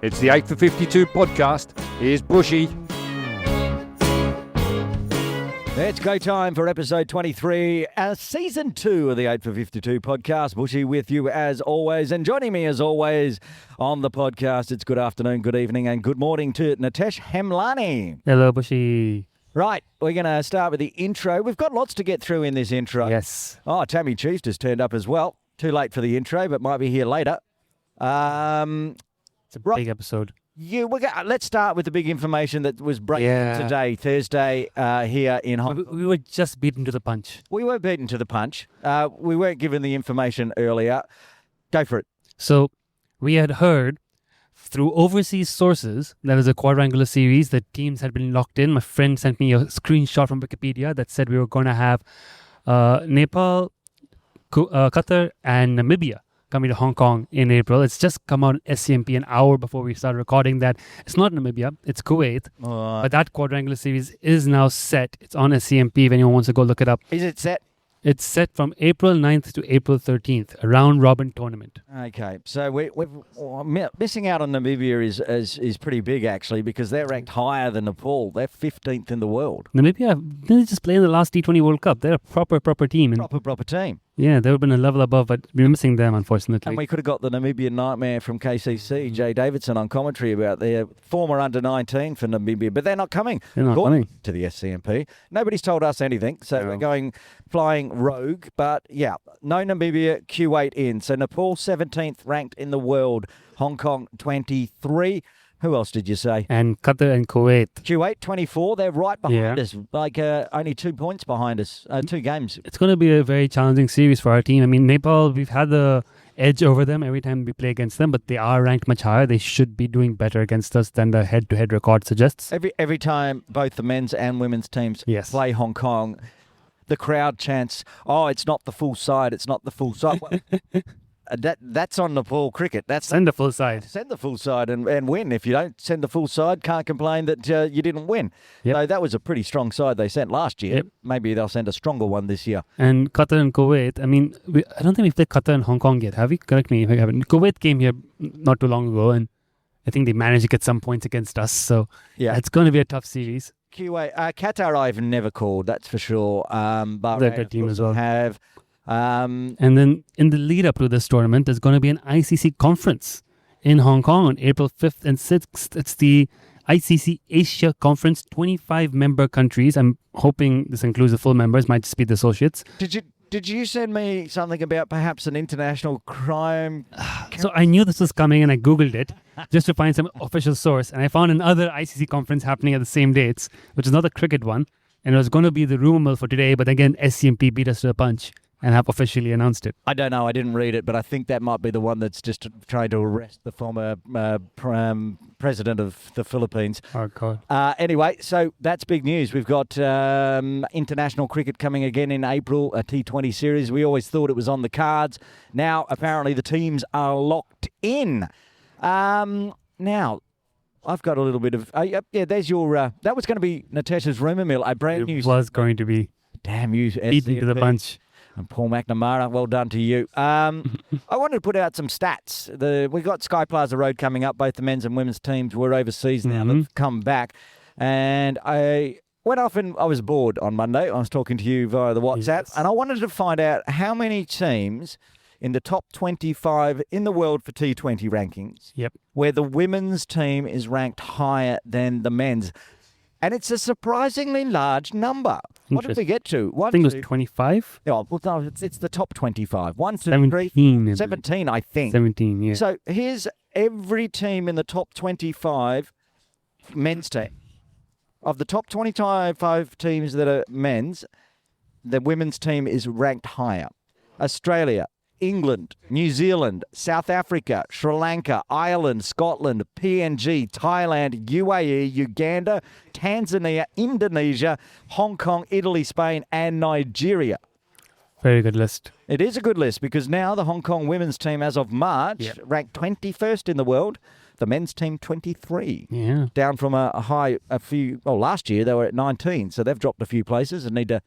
It's the 8 for 52 podcast. Here's Buschy. It's go time for episode 23, season 2 of the 8 for 52 podcast. Buschy with you as always, and joining me as always on the podcast, it's good afternoon, good evening, and good morning to Nitesh Hemlani. Hello, Buschy. Right, we're going to start with the intro. We've got lots to get through in this intro. Yes. Oh, Tammy Chiefs has turned up as well. Too late for the intro, but might be here later. It's a big episode. Let's start with the big information that was breaking today, Thursday, here in Hong Kong. We were just beaten to the punch. We were beaten to the punch. We weren't given the information earlier. Go for it. So we had heard through overseas sources there was a quadrangular series that teams had been locked in. My friend sent me a screenshot from Wikipedia that said we were going to have Nepal, Qatar, and Namibia coming to Hong Kong in April. It's just come out on SCMP an hour before we started recording that. It's not Namibia, it's Kuwait. But that quadrangular series is now set. It's on SCMP if anyone wants to go look it up. Is it set? It's set from April 9th to April 13th, a round-robin tournament. Okay, so we're missing out on Namibia is pretty big, actually, because they're ranked higher than Nepal. They're 15th in the world. Namibia, they just played in the last T20 World Cup. They're a proper team. And Proper team. yeah, they would have been a level above, but we're missing them, unfortunately. And we could have got the Namibian nightmare from KCC, Jay Davidson, on commentary about their former under-19 for Namibia, but they're not coming. They're not coming to the SCMP. Nobody's told us anything, so we're flying rogue. But yeah, no Namibia, Q8 in. So Nepal 17th ranked in the world, Hong Kong 23. Who else did you say? And Qatar and Kuwait. Q8 24. They're right behind us, like only 2 points behind us, 2 games. It's going to be a very challenging series for our team. I mean, Nepal, we've had the edge over them every time we play against them, but they are ranked much higher. They should be doing better against us than the head-to-head record suggests. Every time both the men's and women's teams play Hong Kong, the crowd chants, "Oh, it's not the full side. It's not the full side." That's on Nepal cricket. Send the full side. Send the full side and win. If you don't send the full side, can't complain that you didn't win. Yep. So that was a pretty strong side they sent last year. Yep. Maybe they'll send a stronger one this year. And Qatar and Kuwait, I mean, I don't think we've played Qatar and Hong Kong yet, have we? Correct me if I haven't. Kuwait came here not too long ago, and I think they managed to get some points against us. So yeah, it's going to be a tough series. Qatar I've never called, that's for sure. Bahraini, they're a good team as well. And then in the lead up to this tournament, there's going to be an ICC conference in Hong Kong on April 5th and 6th. It's the ICC Asia Conference, 25 member countries. I'm hoping this includes the full members, might just be the associates. Did you send me something about perhaps an international crime? So I knew this was coming and I Googled it just to find some official source. And I found another ICC conference happening at the same dates, which is not a cricket one. And it was going to be the rumor mill for today, but again, SCMP beat us to a punch and have officially announced it. I don't know. I didn't read it, but I think that might be the one that's just trying to arrest the former president of the Philippines. Oh, God. Anyway, so that's big news. We've got international cricket coming again in April, a T20 series. We always thought it was on the cards. Now, apparently, the teams are locked in. Now, I've got a little bit of... there's your... that was going to be Natesh's rumour mill, a brand new... It was going to be. Damn you, beaten to the punch. And Paul McNamara, well done to you. I wanted to put out some stats. We got Sky Plaza Road coming up. Both the men's and women's teams were overseas now. They've come back. And I went off and I was bored on Monday. I was talking to you via the WhatsApp. And I wanted to find out how many teams in the top 25 in the world for T20 rankings where the women's team is ranked higher than the men's. And it's a surprisingly large number. What did we get to? I think it was 25. Oh, well, no, it's the top 25. 1, 2, 17, 3, 17, I think. 17, yeah. So here's every team in the top 25 men's team. Of the top 25 teams that are men's, the women's team is ranked higher. Australia, England, New Zealand, South Africa, Sri Lanka, Ireland, Scotland, PNG, Thailand, UAE, Uganda, Tanzania, Indonesia, Hong Kong, Italy, Spain, and Nigeria. Very good list. It is a good list because now the Hong Kong women's team, as of March, ranked 21st in the world. The men's team, 23. Yeah. Down from a high last year they were at 19, so they've dropped a few places and need to,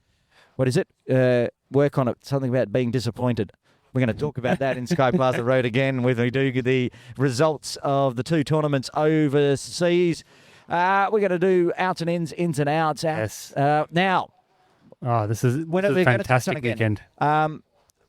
work on it, something about being disappointed. We're going to talk about that in Sky Plaza Road again when we do the results of the two tournaments overseas. We're going to do outs and ins and outs. Yes. Now, This is a a fantastic weekend.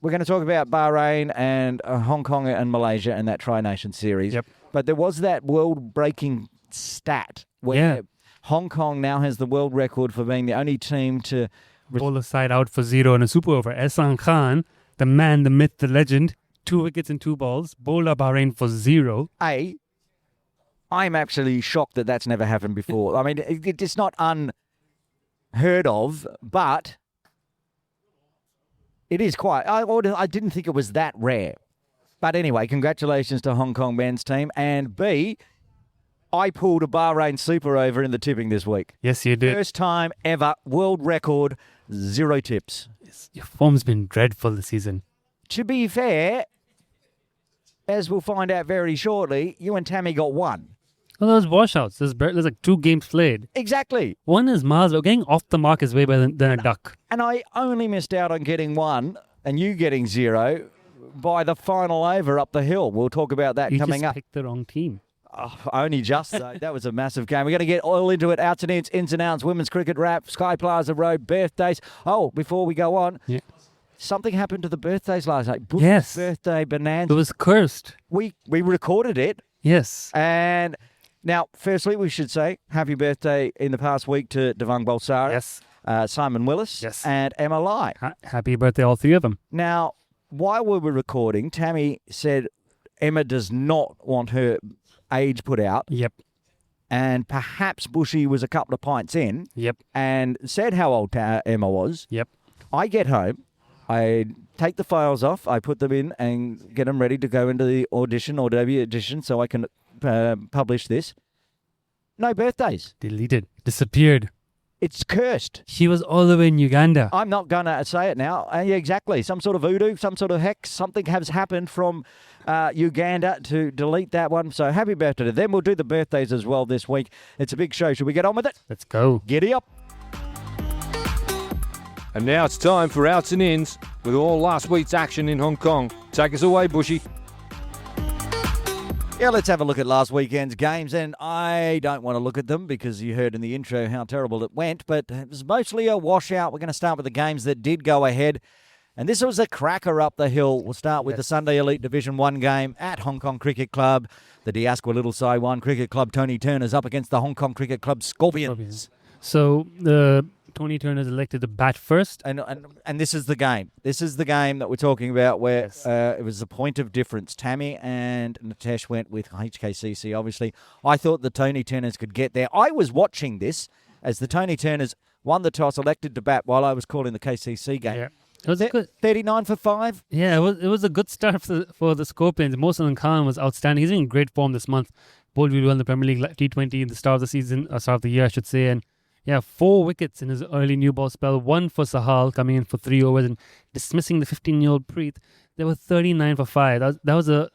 we're going to talk about Bahrain and Hong Kong and Malaysia and that Tri-Nation series. Yep. But there was that world-breaking stat where Hong Kong now has the world record for being the only team to... Bowl a side out for 0 in a super over. Ehsan Khan, the man, the myth, the legend, 2 wickets and 2 balls, bowled up Bahrain for 0. I'm actually shocked that that's never happened before. I mean, it's not unheard of, but it is quite... I didn't think it was that rare. But anyway, congratulations to Hong Kong men's team. And B, I pulled a Bahrain super over in the tipping this week. Yes, you did. First time ever, world record, 0 tips. Your form's been dreadful this season. To be fair, as we'll find out very shortly, you and Tammy got 1. Well, those washouts. There's like 2 games played. Exactly. One is miles. Getting off the mark is way better than a duck. And I only missed out on getting 1 and you getting 0 by the final over up the hill. We'll talk about that coming up. You just picked the wrong team. Oh, only just, though. That was a massive game. We're going to get all into it. Outs and ins and outs, women's cricket wrap, Sky Plaza Road, birthdays. Oh, before we go on, something happened to the birthdays last night. Buschy's birthday bonanza. It was cursed. We recorded it. Yes. And now, firstly, we should say happy birthday in the past week to Devang Balsara, Simon Willis, and Emma Lai. Happy birthday, all 3 of them. Now, while we were recording, Tammy said Emma does not want her age put out. Yep. And perhaps Buschy was a couple of pints in. Yep. And said how old Emma was. Yep. I get home, I take the files off, I put them in and get them ready to go into the audition or debut edition so I can publish this. No birthdays. Deleted. Disappeared. It's cursed. She was all the way in Uganda. I'm not going to say it now. Yeah, exactly. Some sort of voodoo, some sort of hex, something has happened from Uganda to delete that one. So happy birthday to them. We'll do the birthdays as well this week. It's a big show. Should we get on with it? Let's go. Giddy up. And now it's time for outs and ins with all last week's action in Hong Kong. Take us away, Buschy. Yeah, let's have a look at last weekend's games, and I don't want to look at them because you heard in the intro how terrible it went, but it was mostly a washout. We're going to start with the games that did go ahead, and this was a cracker up the hill. We'll start with the Sunday Elite Division 1 game at Hong Kong Cricket Club. The Diasqua Little Saiwan Cricket Club, Tony Turner's up against the Hong Kong Cricket Club Scorpions. So the Tony Turner's elected to bat first. And this is the game. This is the game that we're talking about where it was a point of difference. Tammy and Natesh went with HKCC, obviously. I thought the Tony Turners could get there. I was watching this as the Tony Turners won the toss, elected to bat while I was calling the KCC game. Yeah. It was good. 39 for 5. Yeah, it was a good start for the Scorpions. Mohsen Khan was outstanding. He's in great form this month. Bowled really well in the Premier League T20 in the start of the season, start of the year, I should say. And 4 wickets in his early new ball spell. 1 for Sahal coming in for 3 overs and dismissing the 15-year-old Preet. They were 39 for 5. That was the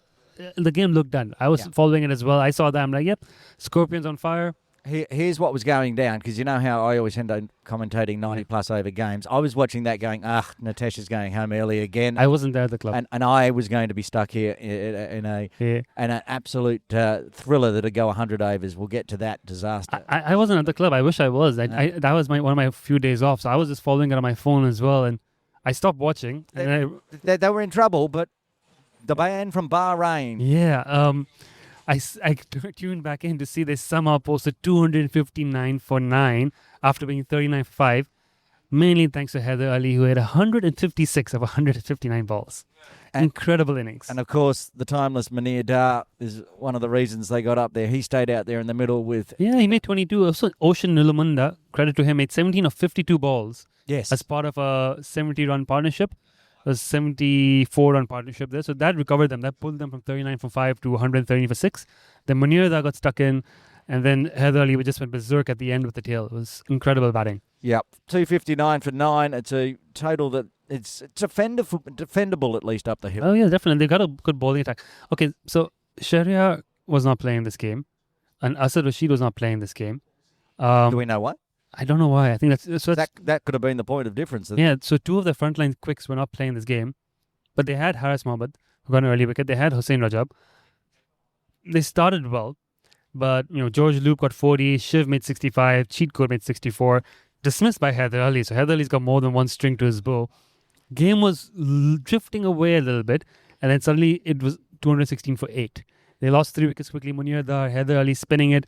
game looked done. I was following it as well. I saw that. I'm like, yep, Scorpions on fire. Here's what was going down, because you know how I always end up commentating 90-plus over games. I was watching that going, Natesh is going home early again. I wasn't there at the club. And I was going to be stuck here in an absolute thriller that'd go 100 overs. We'll get to that disaster. I wasn't at the club. I wish I was. That was one of my few days off, so I was just following it on my phone as well, and I stopped watching. They were in trouble, but the band from Bahrain... Yeah, I tuned back in to see they somehow posted 259 for 9 after being 39 for 5, mainly thanks to Heather Ali, who had 156 of 159 balls. Incredible innings. And of course, the timeless Munir Dar is one of the reasons they got up there. He stayed out there in the middle with... Yeah, he made 22. Also, Ocean Nilamunda, credit to him, made 17 of 52 balls. Yes. As part of a 70-run partnership. A 74-run partnership there. So that recovered them. That pulled them from 39 for 5 to 130 for 6. Then Munir Dar got stuck in. And then Heather Ali just went berserk at the end with the tail. It was incredible batting. Yep. 259 for 9. It's a total that it's defendable at least up the hill. Oh, yeah, definitely. They got a good bowling attack. Okay, so Sharia was not playing this game. And Asad Rashid was not playing this game. Do we know why? I don't know why. I think that could have been the point of difference. Yeah, so 2 of the frontline quicks were not playing this game. but they had Haris Mohammed, who got an early wicket. They had Hussain Rajab. They started well, but George Loop got 40, Shiv made 65, Cheat Code made 64, dismissed by Heather Ali. So Heather Ali's got more than one string to his bow. Game was drifting away a little bit, and then suddenly it was 216 for 8. They lost 3 wickets quickly. Munir Dar, Heather Ali spinning it.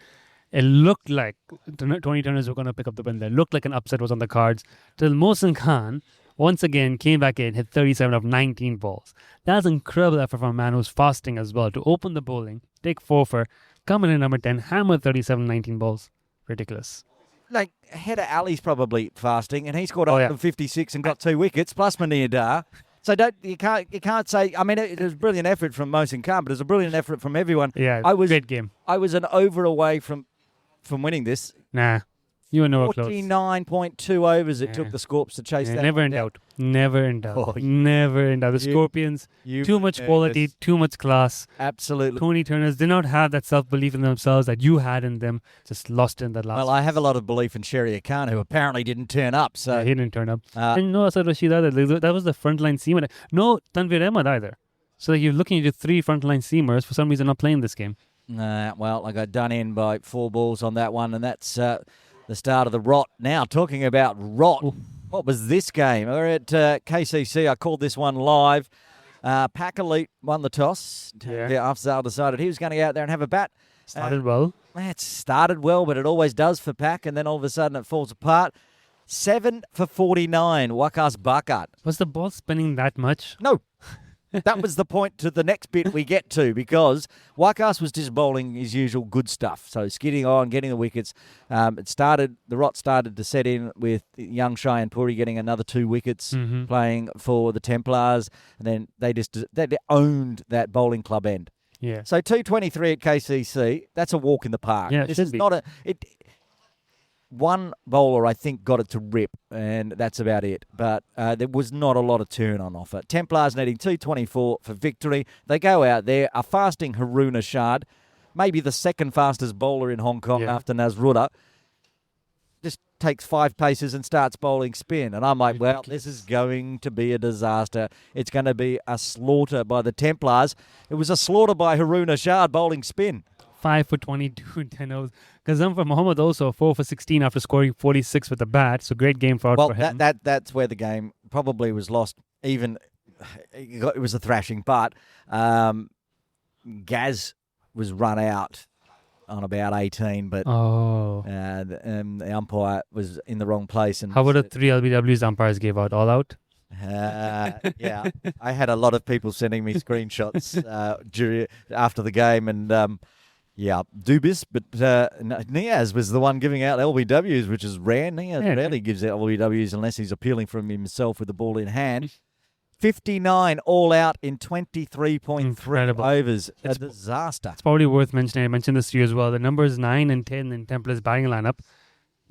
It looked like 20 Turners were going to pick up the win there. It looked like an upset was on the cards. Till Mohsin Khan once again came back in, hit 37 of 19 balls. That's incredible effort from a man who's fasting as well. To open the bowling, take 4 for, come in at number 10, hammer 37, 19 balls. Ridiculous. Like, Heather Ali's probably fasting, and he scored 156 and got 2 wickets, plus Munir Dar. So you can't say. I mean, it was a brilliant effort from Mohsin Khan, but it was a brilliant effort from everyone. Yeah, great game. I was an over away from winning this. Nah, you were nowhere close. 49.2 overs it took the Scorps to chase that. Never in doubt. Never in doubt. Oh, never in doubt. The Scorpions, too much quality, too much class. Absolutely. 20 Turners did not have that self-belief in themselves that you had in them. Just lost in that last. Well, I have a lot of belief in Sherry Khan, who apparently didn't turn up. So he didn't turn up. And no Asad Rashid either. That was the frontline seamer. No Tanvir Ahmad either. So you're looking at your 3 frontline seamers for some reason not playing this game. Well, I got done in by 4 balls on that one, and that's the start of the rot. Now, talking about rot, what was this game? We're at KCC. I called this one live. Pack Elite won the toss. Afzal decided he was going to go out there and have a bat. Started well. It started well, but it always does for Pack, and then all of a sudden it falls apart. 7 for 49, Waqas Bakat. Was the ball spinning that much? No. That was the point to the next bit we get to, because Waqas was just bowling his usual good stuff. So skidding on, getting the wickets. The rot started to set in with young Cheyenne Puri getting another 2 wickets, playing for the Templars. And then they owned that bowling club end. Yeah. So 223 at KCC, that's a walk in the park. Yeah, this is not one bowler, I think, got it to rip, and that's about it. But there was not a lot of turn on offer. Templars needing 224 for victory. They go out there, a fasting Haroon Ashad, maybe the second fastest bowler in Hong Kong after Nasrullah, just takes 5 paces and starts bowling spin. And I'm like, well, this is going to be a disaster. It's going to be a slaughter by the Templars. It was a slaughter by Haroon Ashad bowling spin. 5 for 22 and 10 overs. Kazam Mohammed also 4 for 16 after scoring 46 with the bat. So great game for him. That's where the game probably was lost. Even it was a thrashing, but Gaz was run out on about 18, but the umpire was in the wrong place. And how about the 3 LBWs umpires gave out? All out? Yeah, I had a lot of people sending me screenshots after the game, and Dubis, but Niaz was the one giving out LBWs, which is rare. Niaz rarely gives out LBWs unless he's appealing from himself with the ball in hand. 59 all out in 23.3 overs. A disaster. It's probably worth mentioning. I mentioned this to you as well. The numbers 9 and 10 in Templars batting lineup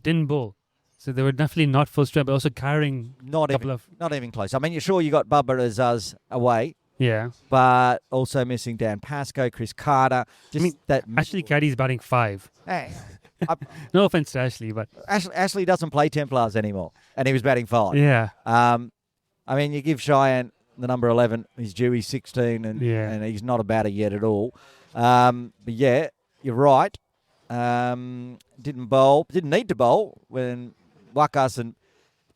didn't bowl. So they were definitely not full strength, but also carrying not even close. I mean, you're sure you got Bubba Azaz away. Yeah. But also missing Dan Pascoe, Chris Carter. Ashley Caddy's batting 5. Hey, no offense to Ashley, but Ashley doesn't play Templars anymore, and he was batting 5. Yeah. I mean, you give Cheyenne the number 11. He's due. He's 16, and he's not a batter yet at all. But yeah, you're right. Didn't need to bowl when Waqas and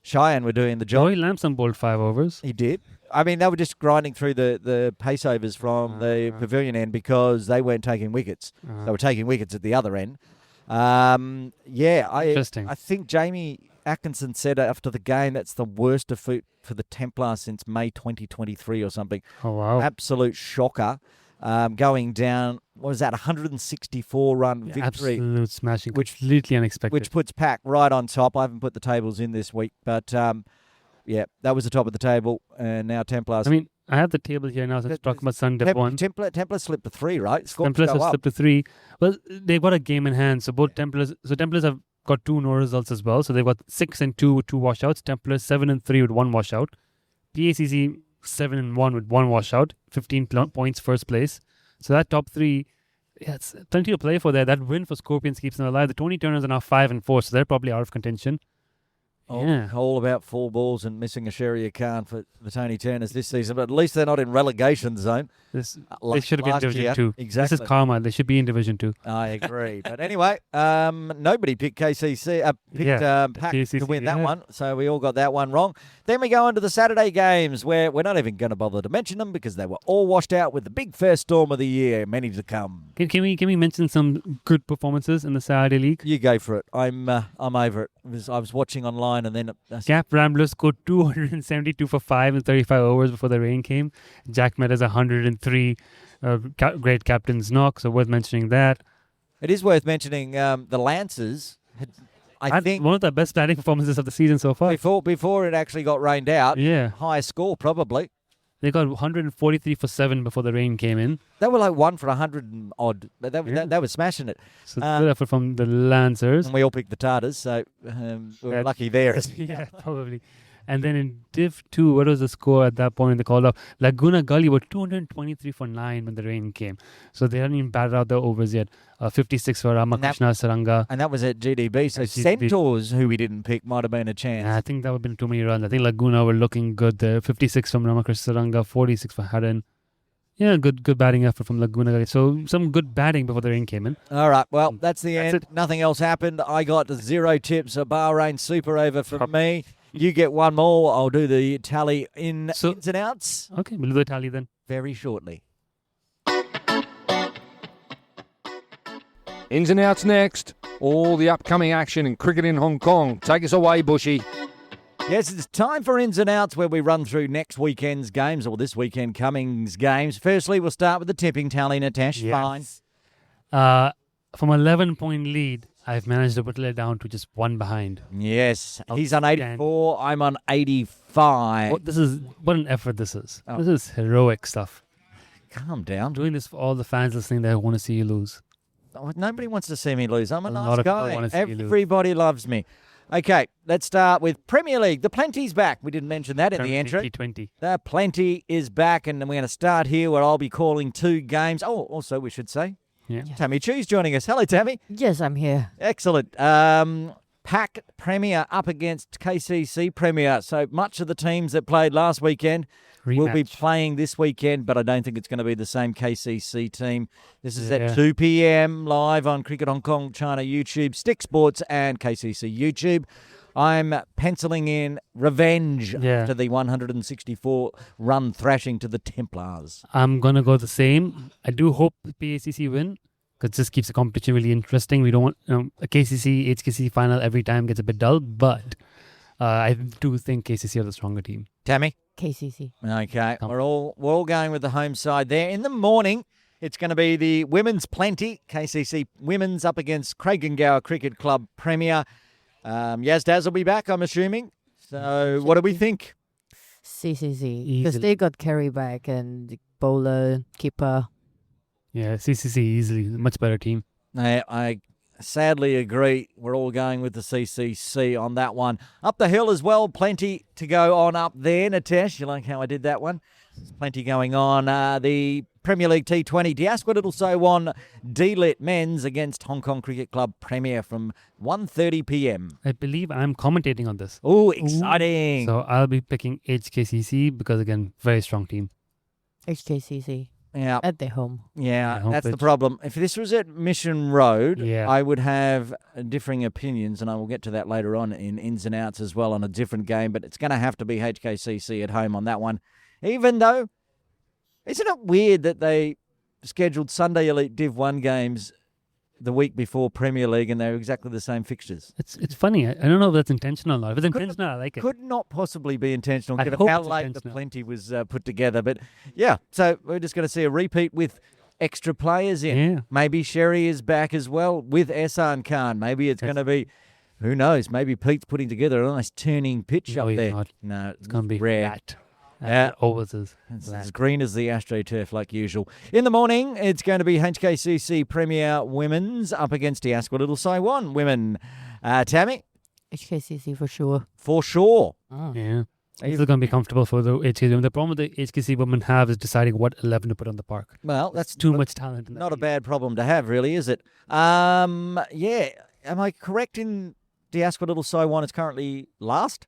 Cheyenne were doing the job. Joey Lamson bowled 5 overs. He did. I mean, they were just grinding through the pace overs from the pavilion end because they weren't taking wickets. They were taking wickets at the other end. Interesting. I think Jamie Atkinson said after the game that's the worst defeat for the Templars since May 2023 or something. Oh, wow. Absolute shocker. Going down, what was that, 164-run victory. Absolute smashing, which completely unexpected. Which puts Pack right on top. I haven't put the tables in this week, but that was the top of the table, and now Templars. I mean, I have the table here now, so let's talk about Sun-Dip 1. Templars slipped to 3, right? Templars have slipped to 3. Well, they've got a game in hand, so both Templars have got 2 no results as well, so they've got 6 and 2 with 2 washouts. Templars 7 and 3 with 1 washout. PACC 7 and 1 with 1 washout, 15 points first place. So that top 3, it's plenty to play for there. That win for Scorpions keeps them alive. The 20 Turners are now 5 and 4, so they're probably out of contention. All about 4 balls and missing a Sherry Khan for the Tony Turners this season, but at least they're not in relegation zone. They should have been in Division 2. Exactly. This is karma. They should be in Division 2. I agree. But anyway, nobody picked KCC, Pac KCC, to win that one, so we all got that one wrong. Then we go into the Saturday games where we're not even going to bother to mention them because they were all washed out with the big first storm of the year, many to come. Can we mention some good performances in the Saudi League? You go for it. I'm over it. I was watching online and then... Gap Ramblers scored 272 for 5 in 35 overs before the rain came. Jack Meadows 103. Great captain's knock, so worth mentioning that. It is worth mentioning the Lancers. I think one of the best batting performances of the season so far. Before it actually got rained out. Yeah. Highest score probably. They got 143 for 7 before the rain came in. They were like 1 for 100 and odd. That was smashing it. So good effort from the Lancers. And we all picked the Tartars, so we're lucky there. Yeah, probably. And then in Div 2, what was the score at that point in the call-up? Laguna Gully were 223 for 9 when the rain came. So they hadn't even batted out the overs yet. 56 for Ramakrishna Saranga. And that was at GDB. So Centaurs, who we didn't pick, might have been a chance. I think that would have been too many runs. I think Laguna were looking good there. 56 from Ramakrishna Saranga, 46 for Haran. Yeah, good batting effort from Laguna Gully. So some good batting before the rain came in. All right, well, that's the end. Nothing else happened. I got 0 tips. A Bahrain super over for me. You get one more. I'll do the tally ins and outs. Okay, we'll do the tally then. Very shortly. Ins and outs next. All the upcoming action in cricket in Hong Kong. Take us away, Buschy. Yes, it's time for ins and outs where we run through next weekend's games or this weekend coming's games. Firstly, we'll start with the tipping tally, Natesh. Yes. From 11-point lead, I've managed to whittle it down to just 1 behind. Yes, he's on 84. I'm on 85. What an effort this is. This is heroic stuff. Calm down. Doing this for all the fans listening that want to see you lose. Oh, nobody wants to see me lose. I'm a nice lot of guy. people want to see you lose. Everybody loves me. Okay, let's start with Premier League. The Plenty's back. We didn't mention that in the entry. T20. The Plenty is back, and we're going to start here where I'll be calling 2 games. Oh, also, we should say, Tammy Chu's joining us. Hello, Tammy. Yes, I'm here. Excellent. Pac Premier up against KCC Premier. So much of the teams that played last weekend will be playing this weekend, but I don't think it's going to be the same KCC team. This is at 2 p.m. live on Cricket Hong Kong, China YouTube, Stick Sports and KCC YouTube. I'm penciling in revenge after the 164-run thrashing to the Templars. I'm going to go the same. I do hope the PACC win because this keeps the competition really interesting. We don't want a KCC, HKC final every time gets a bit dull, but I do think KCC are the stronger team. Tammy? KCC. Okay, we're all going with the home side there. In the morning, it's going to be the Women's Plenty, KCC Women's up against Craigengower Cricket Club Premier. Yazdaz will be back, I'm assuming. So what do we think? CCC. Because they got Kerry back and the bowler, keeper. Yeah, CCC easily. Much better team. I sadly agree. We're all going with the CCC on that one. Up the hill as well. Plenty to go on up there. Natesh, you like how I did that one? There's plenty going on. The Premier League T20. Diasqua Little So Won D-Lit Men's against Hong Kong Cricket Club Premier from 1:30 p.m. I believe I'm commentating on this. Oh, exciting. So I'll be picking HKCC because, again, very strong team. HKCC. Yeah. At their home. Yeah, that's the problem. If this was at Mission Road, I would have differing opinions, and I will get to that later on in ins and outs as well on a different game, but it's going to have to be HKCC at home on that one. Even though, isn't it weird that they scheduled Sunday Elite Div 1 games the week before Premier League and they're exactly the same fixtures? It's funny. I don't know if that's intentional or not. If it's intentional, I like it. Could not possibly be intentional I given hope how it's late the intentional. Plenty was put together. But yeah, so we're just going to see a repeat with extra players in. Yeah. Maybe Sherry is back as well with Ehsan Khan. Maybe it's going to be, who knows, maybe Pete's putting together a nice turning pitch up there. Not. No, It's going to be rare. flat. Always is. It's as green as the AstroTurf like usual. In the morning, it's going to be HKCC Premier Women's up against Diasqua Little Saiwan Women. Tammy? HKCC for sure. For sure. Oh. Yeah. It's still going to be comfortable for the HKC women. The problem the HKC women have is deciding what 11 to put on the park. Well, that's too much talent. In that not a team. bad problem to have, really, is it? Yeah. Am I correct in Diaspora Little Saiwan is currently last?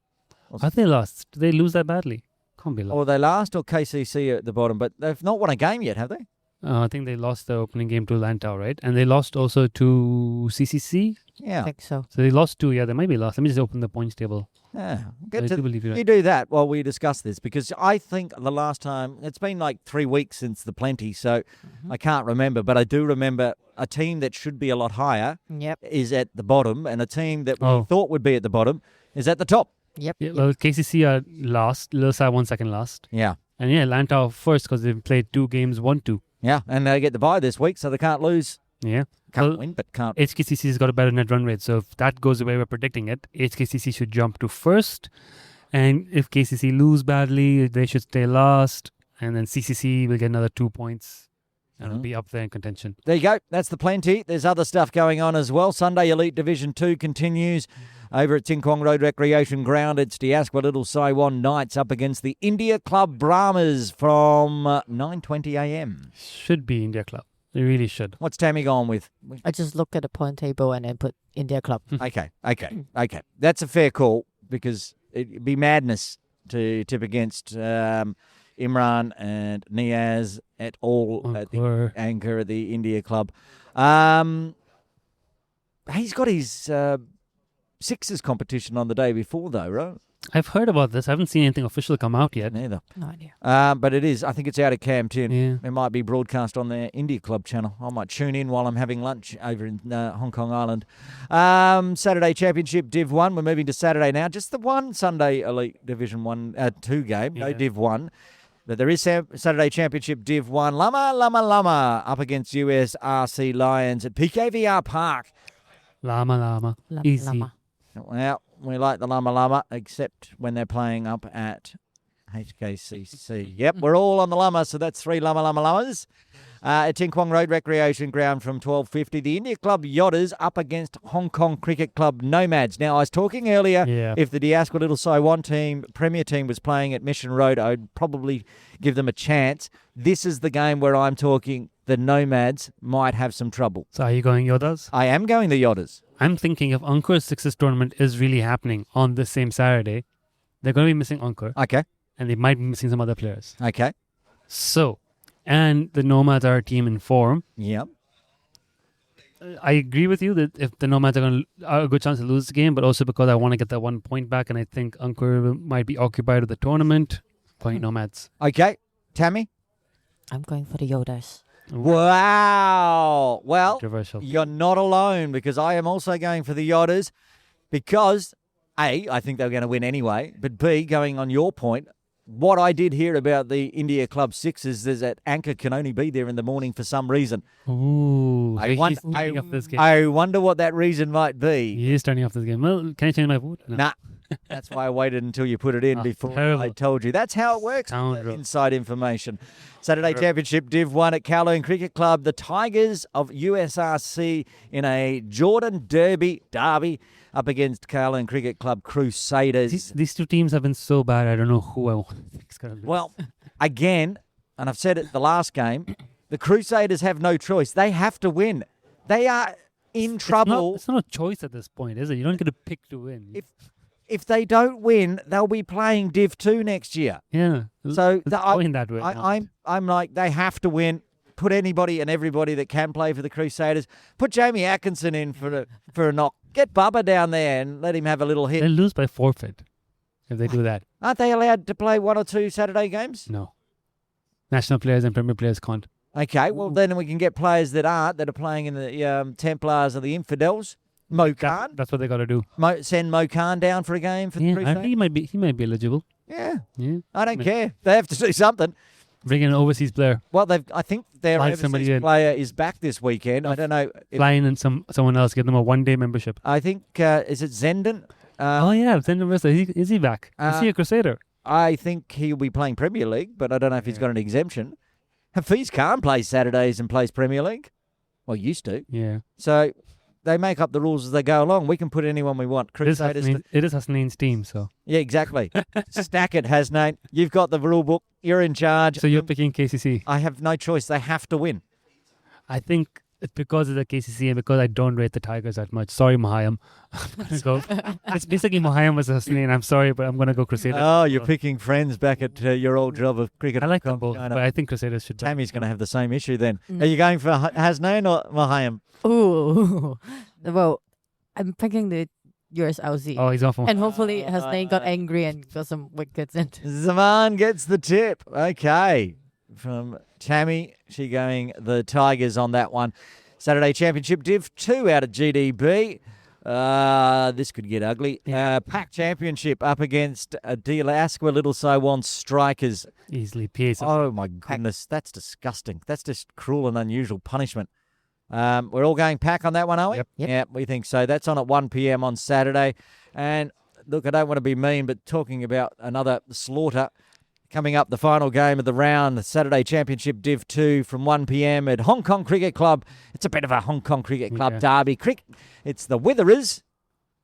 Are they lost? Did they lose that badly? Can't be lost. Or are they last or KCC at the bottom? But they've not won a game yet, have they? I think they lost the opening game to Lantau, right? And they lost also to CCC. I Yeah. think so. So they lost 2. Yeah, they might be lost. Let me just open the points table. Yeah. I do believe you're You right. do that while we discuss this, because I think the last time, it's been like 3 weeks since the Plenty, so I can't remember, but I do remember a team that should be a lot higher Yep. is at the bottom, and a team that we Oh. thought would be at the bottom is at the top. Yep. Yeah, yep. well, KCC are last. Little Sai won second last. Yeah. And yeah, Lantau first because they've played 2 games, 1-2. Yeah, and they get the bye this week, so they can't lose. Yeah. Can't Well, win, but can't. HKCC's got a better net run rate. So if that goes the way we're predicting it, HKCC should jump to first. And if KCC lose badly, they should stay last. And then CCC will get another 2 points. And it'll be up there in contention. There you go. That's the Plenty. There's other stuff going on as well. Sunday Elite Division 2 continues over at Ting Kwong Road Recreation Ground. It's Diaspora Little Saiwan Knights up against the India Club Brahmas from 9:20 a.m. Should be India Club. They really should. What's Tammy gone with? I just look at the point table and then put India Club. Okay. That's a fair call, because it'd be madness to tip against Imran and Niaz at all at the Encore. anchor at the India Club. He's got his sixes competition on the day before, though, right? I've heard about this. I haven't seen anything official come out yet. Neither. No idea. But it is. I think it's out of Cam 10. Yeah. It might be broadcast on their India Club channel. I might tune in while I'm having lunch over in Hong Kong Island. Saturday Championship Div 1. We're moving to Saturday now. Just the one Sunday Elite Division 2 game. No Yeah. Div 1. But there is Saturday Championship Div 1. Lama up against USRC Lions at PKVR Park. Lama. Lama, Easy. lama. Well, we like the Lama, except when they're playing up at HKCC. Yep, we're all on the Lama, so that's 3 Lamas. At Ting Kwong Road Recreation Ground from 12:50. The India Club Yodders up against Hong Kong Cricket Club Nomads. Now, I was talking earlier, Yeah. if the Diaspora Little Saiwan team, Premier team, was playing at Mission Road, I'd probably give them a chance. This is the game where I'm talking the Nomads might have some trouble. So are you going Yodas? I am going the Yodders. I'm thinking if Ankur's Sixes tournament is really happening on the same Saturday, they're going to be missing Ankur, Okay. and they might be missing some other players. Okay. So, and the Nomads are a team in form. Yep. I agree with you that if the Nomads are a good chance to lose the game, but also because I want to get that 1 point back, and I think Ankur might be occupied with the tournament. Going Nomads. Okay. Tammy? I'm going for the Yodas. Wow. Well, Controversial. you're not alone, because I am also going for the Yodders, because A, I think they're going to win anyway, but B, going on your point, what I did hear about the India Club Sixes is that Anchor can only be there in the morning for some reason. Ooh. I He's wonder- turning off this game. I wonder what that reason might be. He is turning off this game. Well, can I change my vote? No. Nah. That's why I waited until you put it in Oh, before terrible. I told you. That's how it works. Scoundrel. Inside information. Saturday Championship Div 1 at Kowloon Cricket Club. The Tigers of USRC in a Jordan derby up against Kowloon Cricket Club Crusaders. These two teams have been so bad. I don't know who I want. It's gonna lose. Well, again, and I've said it the last game, the Crusaders have no choice. They have to win. They are in trouble. It's not a choice at this point, is it? You don't get to pick to win. If they don't win, they'll be playing Div 2 next year. Yeah. So it's going that way. now. I'm like, they have to win. Put anybody and everybody that can play for the Crusaders. Put Jamie Atkinson in for a knock. Get Bubba down there and let him have a little hit. They'll lose by forfeit if they do that. Aren't they allowed to play 1 or 2 Saturday games? No. National players and Premier players can't. Okay, well then we can get players that are playing in the Templars or the Infidels. Mo Khan. That's what they got to do. Send Mo Khan down for a game for the Yeah, I Crusaders. think he might be eligible. Yeah, Yeah. I don't care. They have to do something. Bring in an overseas player. Well, I think their Fly overseas somebody in. player is back this weekend. I don't know. Fly in and someone else. Give them a 1-day membership. I think, is it Zenden? Oh, yeah. Zenden Ressa. Is he back? Is he a Crusader? I think he'll be playing Premier League, but I don't know if he's got an exemption. Hafiz Khan plays Saturdays and plays Premier League. Well, used to. Yeah. So they make up the rules as they go along. We can put anyone we want. Crusaders. It is Hasnain's team, so. Yeah, exactly. Stack it, Hasnain. You've got the rule book. You're in charge. So you're picking KCC. I have no choice. They have to win. I think It's because of the KCC and because I don't rate the Tigers that much. Sorry, Mahayam. I'm gonna go. It's basically Mahayam was Hasnain. I'm sorry, but I'm going to go Crusaders. Oh, you're picking friends back at your old job of cricket. I like them both, but I think Crusaders should. Tammy's going to have the same issue then. Are you going for Hasnain or Mahayam? Ooh. Well, I'm picking the US Aussie. Oh, he's off. And hopefully Hasnain got angry and got some wickets in. Zaman gets the tip. Okay. From Tammy, she going the Tigers on that one. Saturday Championship Div 2 out of GDB. This could get ugly. Pack Championship up against Dealasqua Little Siwan Strikers. Easily Pierce. Oh, my goodness. That's disgusting. That's just cruel and unusual punishment. We're all going Pack on that one, are we? Yep. Yeah, we think so. That's on at 1 p.m. on Saturday. And look, I don't want to be mean, but talking about another slaughter, coming up the final game of the round, the Saturday Championship Div 2 from 1 p.m. at Hong Kong Cricket Club. It's a bit of a Hong Kong Cricket Club derby. It's the Witherers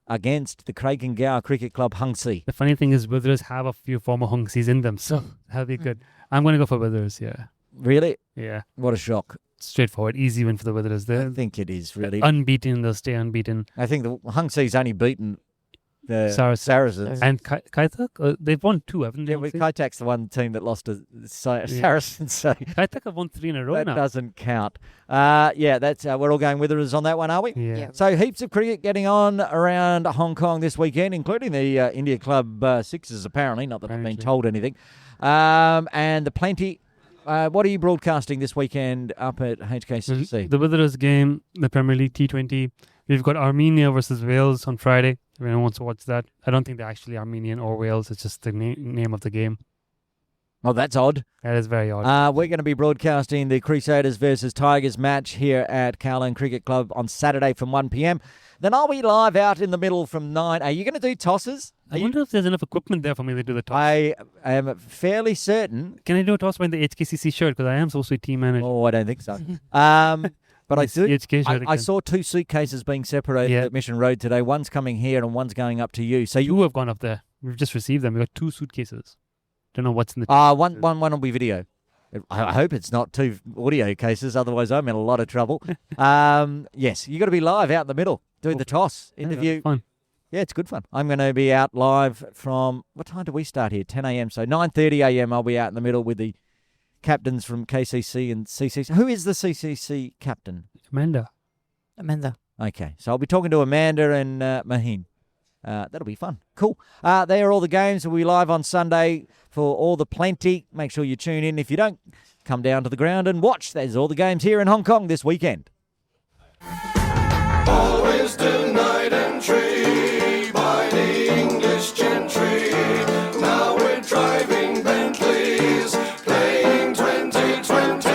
against the Craig and Gower Cricket Club Hungsi. The funny thing is Witherers have a few former Hungsies in them, so that'll be good. I'm going to go for Witherers, yeah. Really? Yeah. What a shock. Straightforward, easy win for the Witherers. I think it is, really. Unbeaten, they'll stay unbeaten. I think the Hungsi's only beaten the Saracens. And Kaitak, they've won 2, haven't they? Yeah, Kaitak's the one team that lost to Saracens. So Kaitak have won 3 in a row that now. doesn't count. That's we're all going Witherers on that one, are we? Yeah. So heaps of cricket getting on around Hong Kong this weekend, including the India Club Sixers, apparently. Not that I've been told anything. And the Plenty. What are you broadcasting this weekend up at HKCC? The Witherers game, the Premier League T20. We've got Armenia versus Wales on Friday. If anyone wants to watch that. I don't think they're actually Armenian or Wales. It's just the name of the game. Oh, that's odd. That is very odd. We're going to be broadcasting the Crusaders versus Tigers match here at Kowloon Cricket Club on Saturday from 1 p.m. Then I'll be live out in the middle from 9. Are you going to do tosses? I wonder if there's enough equipment there for me to do the toss. I am fairly certain. Can I do a toss wearing the HKCC shirt? Because I am supposed to be team manager. Oh, I don't think so. But I saw 2 suitcases being separated at Mission Road today. One's coming here and one's going up to you. So you have gone up there. We've just received them. We've got 2 suitcases. Don't know what's in the... One will be video. I hope it's not 2 audio cases. Otherwise, I'm in a lot of trouble. Yes, you got to be live out in the middle doing the toss interview. Fun. Yeah, it's good fun. I'm going to be out live from, what time do we start here? 10 a.m. So 9:30 a.m. I'll be out in the middle with the captains from KCC and CCC. Who is the CCC captain? Amanda. Okay, so I'll be talking to Amanda and Maheen. That'll be fun. Cool. They are all the games. We'll be live on Sunday for all the Plenty. Make sure you tune in. If you don't, come down to the ground and watch. There's all the games here in Hong Kong this weekend. Always denied entry by the English gentry. Now we're driving Bentleys, playing 2020.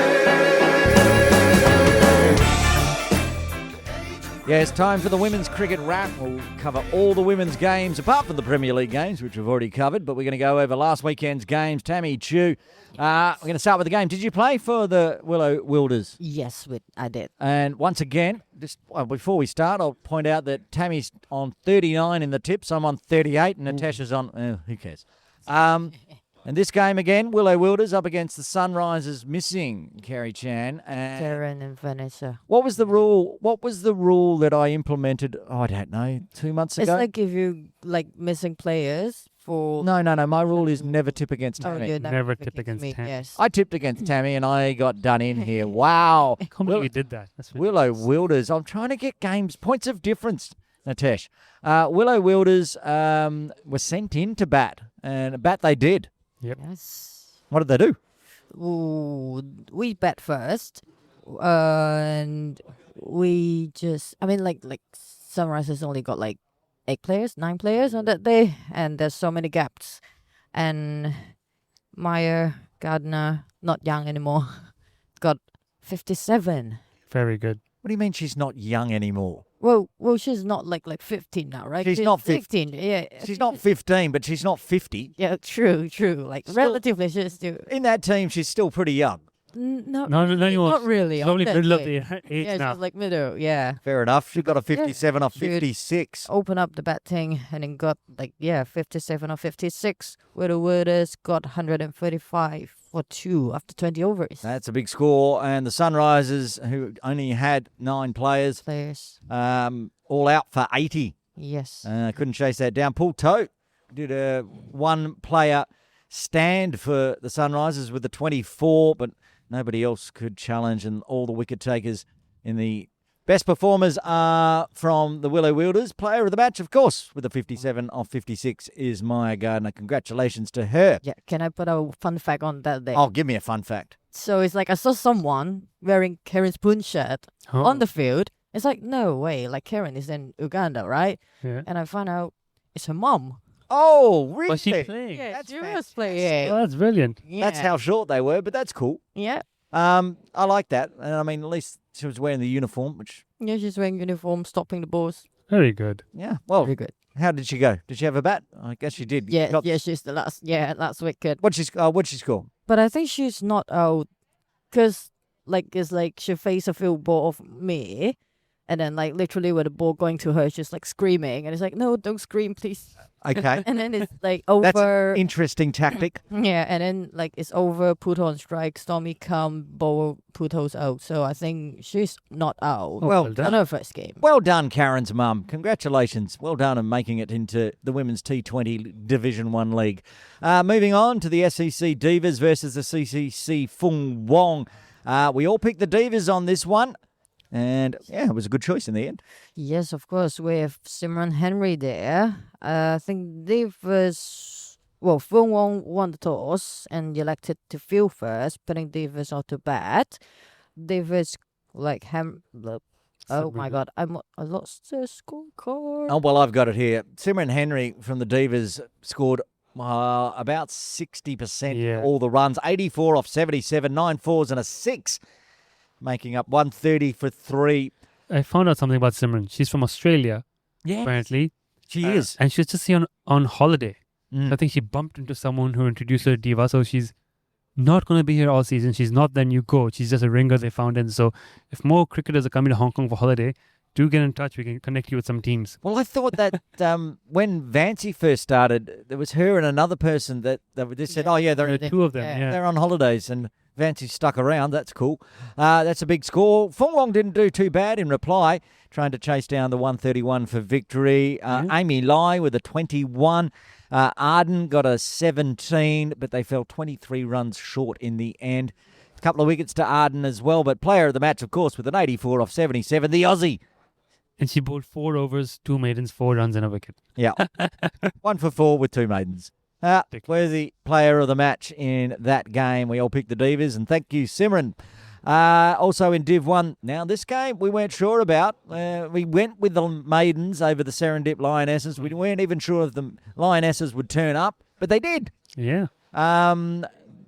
Yeah, it's time for the Women's Cricket Wrap. We'll cover all the women's games, apart from the Premier League games, which we've already covered, but we're going to go over last weekend's games. Tammy Chu, we're going to start with the game. Did you play for the Willow Wilders? Yes, I did. And once again, just before we start, I'll point out that Tammy's on 39 in the tips. I'm on 38, and Natasha's on... who cares? And this game again, Willow Wilders up against the Sunrisers, missing Kerry Chan. Karen and Vanessa. What was the rule? What was the rule that I implemented? Oh, I don't know. 2 months ago. It's like if you missing players for. No. My rule is never tip against Tammy. You never tip against Tammy. Yes. I tipped against Tammy and I got done in here. Wow. I can't believe you did that. That's Willow Wilders. I'm trying to get games points of difference. Natesh. Willow Wilders were sent in to bat, and bat they did. Yep. Yes. What did they do? Ooh, we bat first, and we just. I mean, like Sunrisers only got 9 players on that day, and there's so many gaps. And Meyer Gardner, not young anymore, got 57. Very good. What do you mean she's not young anymore? Well, she's not like 15 now, right? She's not 15. Yeah. She's not 15, but she's not 50. Yeah, true. Like relatively, she's still. In that team, she's still pretty young. No, you not really. Slowly on that middle of day. the age Yeah, now. she's like middle. Yeah. Fair enough. She got a 57 off She would 56. Open up the batting and then got 57 or 56. Widow Wilders got 135. for 2 after 20 overs. That's a big score. And the Sunrisers, who only had 9 players, Players. all out for 80. Yes. Couldn't chase that down. Paul Tote did a one-player stand for the Sunrisers with the 24, but nobody else could challenge, and all the wicket takers in the best performers are from the Willow Wielders. Player of the match, of course, with a 57 off 56 is Maya Gardner. Congratulations to her. Yeah. Can I put a fun fact on that day? Oh, give me a fun fact. So it's like I saw someone wearing Karen's Poon shirt Oh, on the field. It's like, no way. Like, Karen is in Uganda, right? yeah. And I found out it's her mom. Oh, really? Was she playing? That's she was fantastic. playing. Oh, that's brilliant. Yeah. That's how short they were, but that's cool. Yeah. I like that. And I mean, at least she was wearing the uniform, which, Yeah, she's wearing uniform, stopping the balls. Very good. yeah. Well, Very good. how did she go? Did she have a bat? I guess she did. Yeah, Got- yeah, she's the last wicket. What'd she score? But I think she's not out because, like, it's like she faced a field ball of me. And then, like, literally with the ball going to her, she's like screaming. And it's like, no, don't scream, please. Okay. And then it's like That's over. an interesting tactic. Yeah, and then, like, it's over, put on strike, Stormy come, ball, put out. So I think she's not out. Oh, Well well On done. her first game. Well done, Karen's mum. Congratulations. Well done on making it into the Women's T20 Division 1 League. Moving on to the SEC Divas versus the CCC Fung Wong. We all picked the Divas on this one. And, yeah, it was a good choice in the end. Yes, of course, we have Simran Henry there. I think Davis, Fung Wong won the toss and elected to field first, putting Davis out to bat. Davis, like, oh my God, I lost the scorecard. Oh, well, I've got it here. Simran Henry from the Divas scored about 60% Yeah. all the runs, 84 off 77, 9 fours and a 6, making up 130 for 3. I found out something about Simran. She's from Australia, Yeah, apparently. she is. And she's just here on holiday. Mm. I think she bumped into someone who introduced her to Diva, so she's not going to be here all season. She's not their new coach. She's just a ringer they found in. So if more cricketers are coming to Hong Kong for holiday, do get in touch. We can connect you with some teams. Well, I thought that when Vancy first started, there was her and another person that just said, oh, yeah, There are they're, two of them, Yeah. yeah. they're on holidays, and Vancy stuck around. That's cool. That's a big score. Fung Wong didn't do too bad in reply, trying to chase down the 131 for victory. Amy Lai with a 21. Arden got a 17, but they fell 23 runs short in the end. A couple of wickets to Arden as well, but player of the match, of course, with an 84 off 77, the Aussie. And she bowled 4 overs, 2 maidens, 4 runs and a wicket. Yeah. 1 for 4 with 2 maidens. Worthy player of the match in that game. We all picked the Divas, and thank you, Simran. Also in Div 1. Now, this game we weren't sure about. We went with the maidens over the Serendip Lionesses. We weren't even sure if the Lionesses would turn up, but they did. Yeah.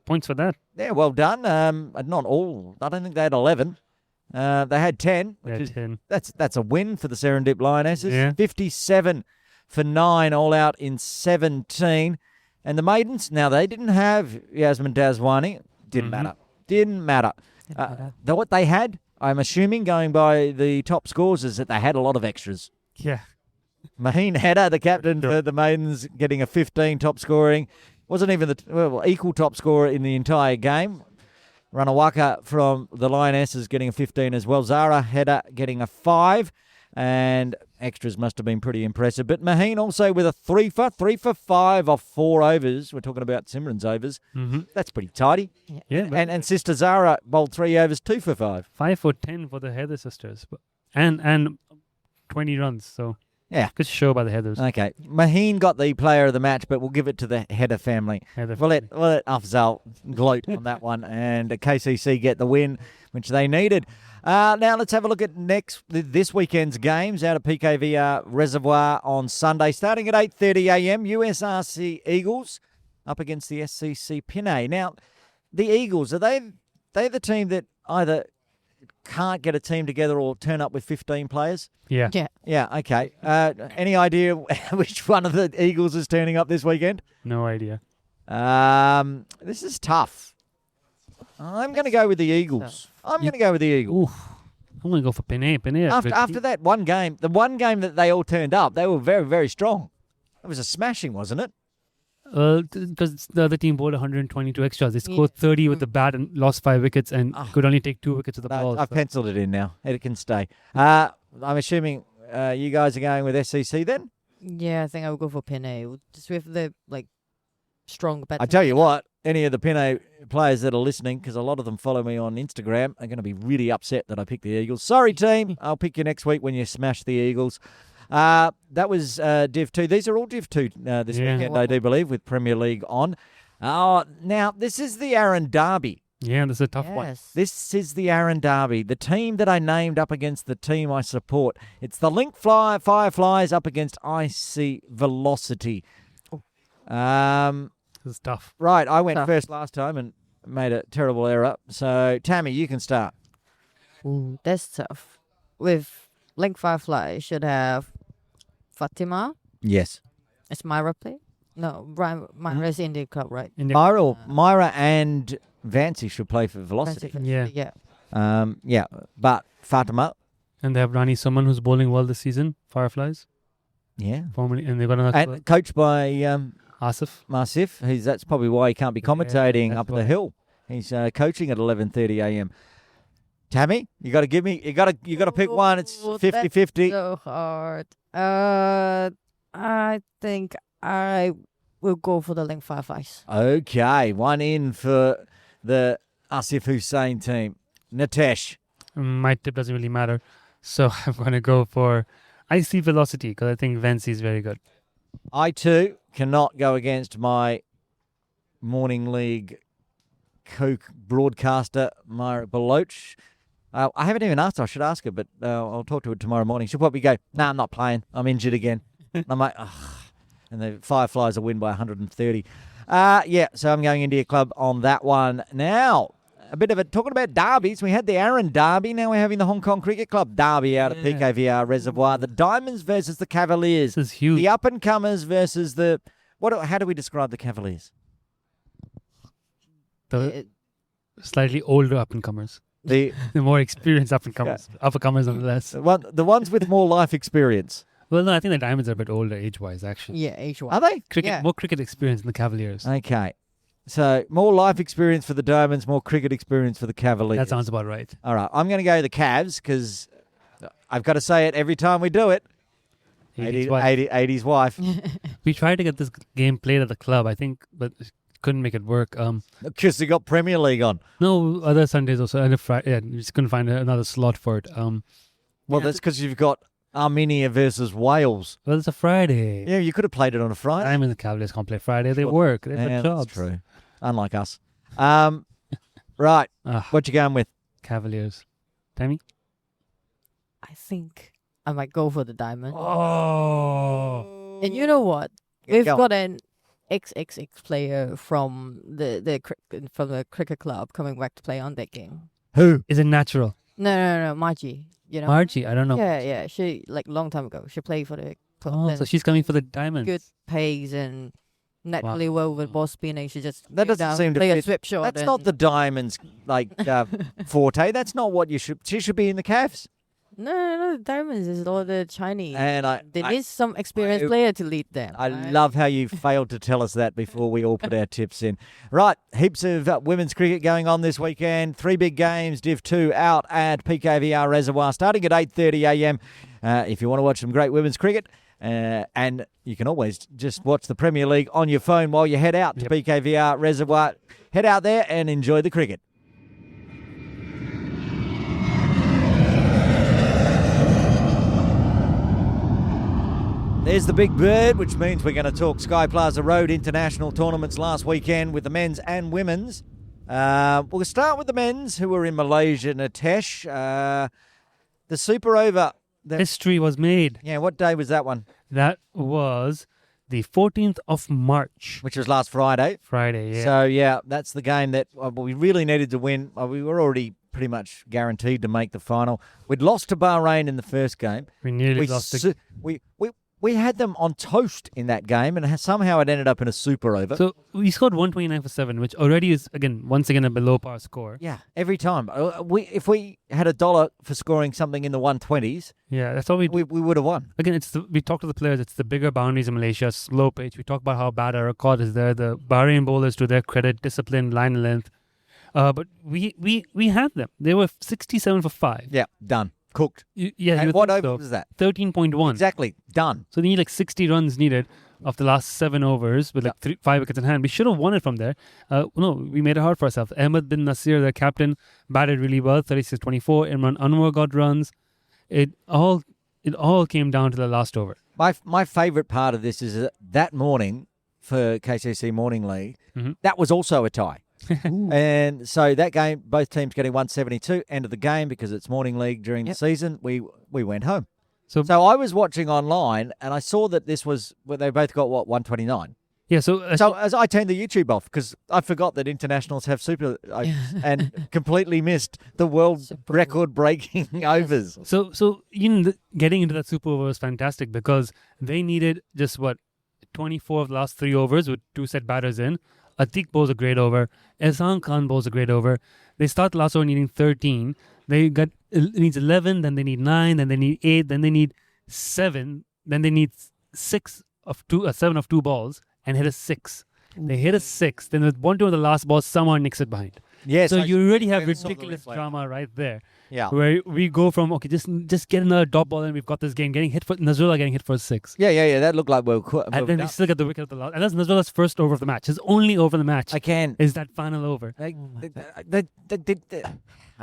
Points for that. Yeah, well done. Not all. I don't think they had 11. They had 10. Yeah, Which is, 10. that's a win for the Serendip Lionesses. Yeah. 57 for 9, all out in 17. And the maidens, now they didn't have Yasmin Daswani. Didn't matter. Didn't matter. What they had, I'm assuming, going by the top scores, is that they had a lot of extras. Yeah. Maheen Hedda, the captain for the maidens, getting a 15 top scoring. Wasn't even the equal top scorer in the entire game. Ranawaka from the Lionesses getting a 15 as well. Zara Hedda getting a 5. And extras must have been pretty impressive. But Maheen also with a 3 for 5 off 4 overs. We're talking about Simran's overs. Mm-hmm. That's pretty tidy. Yeah. But And Sister Zara bowled 3 overs, 2 for 5. 5 for 10 for the Heather sisters. And 20 runs. So Yeah. good show by the Heathers. Okay. Maheen got the player of the match, but we'll give it to the Hedda family. Heather We'll let Afzal gloat on that one, and KCC get the win, which they needed. Now let's have a look at this weekend's games out at PKVR Reservoir on Sunday, starting at 8:30 a.m. USRC Eagles up against the SCC Pinay. Now, the Eagles, are they the team that either can't get a team together or turn up with 15 players? Yeah. Yeah. Yeah, okay. Any idea which one of the Eagles is turning up this weekend? No idea. This is tough. I'm going to go with the Eagles. I'm going to go with the Eagles. Ooh. I'm going to go for Penay. Penay. After that one game, the one game that they all turned up, they were very, very strong. It was a smashing, wasn't it? Because the other team bowled 122 extras. They scored 30 with the bat and lost 5 wickets and could only take 2 wickets with the ball. I've penciled it in now. It can stay. I'm assuming you guys are going with SCC then? Yeah, I think I would go for Pinay. Just with the strong bat. I tell you what, any of the Pinay players that are listening, because a lot of them follow me on Instagram, are going to be really upset that I picked the Eagles. Sorry, team. I'll pick you next week when you smash the Eagles. That was Div 2. These are all Div 2 this weekend, I do believe, with Premier League on. Now, this is the Aaron Derby. Yeah, this is a tough one. This is the Aaron Derby, the team that I named up against the team I support. It's the Link Fireflies up against IC Velocity. This is tough. Right, I went first last time and made a terrible error. So, Tammy, you can start. Ooh, that's tough. With Link Firefly, should have Fatima. Yes. It's Myra play? No, Myra's India Club, right? Myra and Vancy should play for Velocity. Yeah. But Fatima. And they have Rani Suman, who's bowling well this season. Fireflies. Yeah. Formerly, and they've got another And coached by Asif. That's probably why he can't be commentating up the hill. He's coaching at 11:30 a.m. Tammy, you got to give me. You got to pick one. It's 50-50. So hard. I think I will go for the Link Fireflies. Okay, one in for the Asif Hussain team. Nitesh. My tip doesn't really matter, so I'm going to go for IC Velocity because I think Vancy is very good. I too cannot go against my morning league broadcaster, Myra Baloch. I haven't even asked her. I should ask her, but I'll talk to her tomorrow morning. She'll probably go, "No, I'm not playing. I'm injured again." I'm like, ugh. And the Fireflies will win by 130. So I'm going India Club on that one. Now, a bit of it, talking about derbies. We had the Aaron Derby. Now we're having the Hong Kong Cricket Club Derby out at PKVR Reservoir. The Diamonds versus the Cavaliers. This is huge. The up-and-comers versus the... How do we describe the Cavaliers? The slightly older up-and-comers. The more experienced up-and-comers. Yeah. Up-and-comers nonetheless. The ones with more life experience. Well, no, I think the Diamonds are a bit older age-wise, actually. Yeah, age-wise. Are they? More cricket experience than the Cavaliers. Okay. So, more life experience for the Diamonds, more cricket experience for the Cavaliers. That sounds about right. All right. I'm going to go the Cavs because I've got to say it every time we do it. 80's wife. We tried to get this game played at the club, I think, but couldn't make it work. Because they got Premier League on. No, other Sundays also. And Friday, we just couldn't find another slot for it. That's because you've got Armenia versus Wales. Well, it's a Friday. Yeah, you could have played it on a Friday. I mean, the Cavaliers can't play Friday. They work. They've got jobs. That's true. Unlike us. Right. What you going with? Cavaliers. Tammy? I think I might go for the Diamond. Oh. And you know what? We've got an XXX player from the cricket club coming back to play on that game. Who? Is it natural? No, Margie. You know? Margie? I don't know. Yeah. She, long time ago, she played for the club. Oh, so she's coming for the Diamonds. Good pace and naturally well with ball spinning. She just that doesn't seem to play fit. a sweep shot. That's not the Diamonds forte. That's not what she should be in the Cavs. No, the Diamonds is all the Chinese. And there is some experienced player to lead them. I love how you failed to tell us that before we all put our tips in. Right, heaps of women's cricket going on this weekend. 3 big games, Div 2 out at PKVR Reservoir starting at 8:30 a.m. If you want to watch some great women's cricket. And you can always just watch the Premier League on your phone while you head out to PKVR Reservoir. Head out there and enjoy the cricket. There's the big bird, which means we're going to talk Sky Plaza Road International tournaments last weekend with the men's and women's. We'll start with the men's, who were in Malaysia. Nitesh, the Super Over. History was made. Yeah, what day was that one? That was the 14th of March. Which was last Friday. Friday, yeah. So, that's the game that we really needed to win. We were already pretty much guaranteed to make the final. We'd lost to Bahrain in the first game. We nearly lost. we had them on toast in that game, and somehow it ended up in a super over. So we scored 129 for 7, which already is, once again, a below par score. Yeah, every time. If we had $1 for scoring something in the 120s, Yeah, that's all we we would have won. Again, we talk to the players. It's the bigger boundaries in Malaysia, slow pitch. We talk about how bad our record is there. The Bahrain bowlers, to their credit, discipline, line and length. But we had them. They were 67 for 5. Yeah, done. Cooked. You And would what think over so. was that? 13.1. Exactly. Done. So they need like 60 runs needed of the last 7 overs with like 5 wickets in hand. We should have won it from there. No, we made it hard for ourselves. Ahmed bin Nasir, their captain, batted really well, 36-24. Imran Anwar got runs. It all came down to the last over. My favourite part of this is that morning for KCC Morning League, that was also a tie. And so that game, both teams getting 172, end of the game, because it's Morning League during the season, we went home. So I was watching online and I saw that this was, well, they both got, 129. Yeah, so As I turned the YouTube off because I forgot that internationals have super and completely missed the world record-breaking overs. So getting into that super over was fantastic because they needed just 24 of the last 3 overs with 2 set batters in. Atiq bowls a great over. Ehsan Khan bowls a great over. They start the last over needing 13. It needs 11, then they need 9, then they need 8, then they need 7, then they need 7 of 2 balls and hit a 6. They hit a 6, then with 1-2 of the last ball, someone nicks it behind. Yes. So you already have I saw the ridiculous replay. drama right there. Yeah. Where we go from, just get another dot ball and we've got this game. Nazrullah getting hit for a 6. Yeah. That looked like And then we still get the wicket at the last. And that's Nazrullah's first over of the match. His only over of the match is that final over. I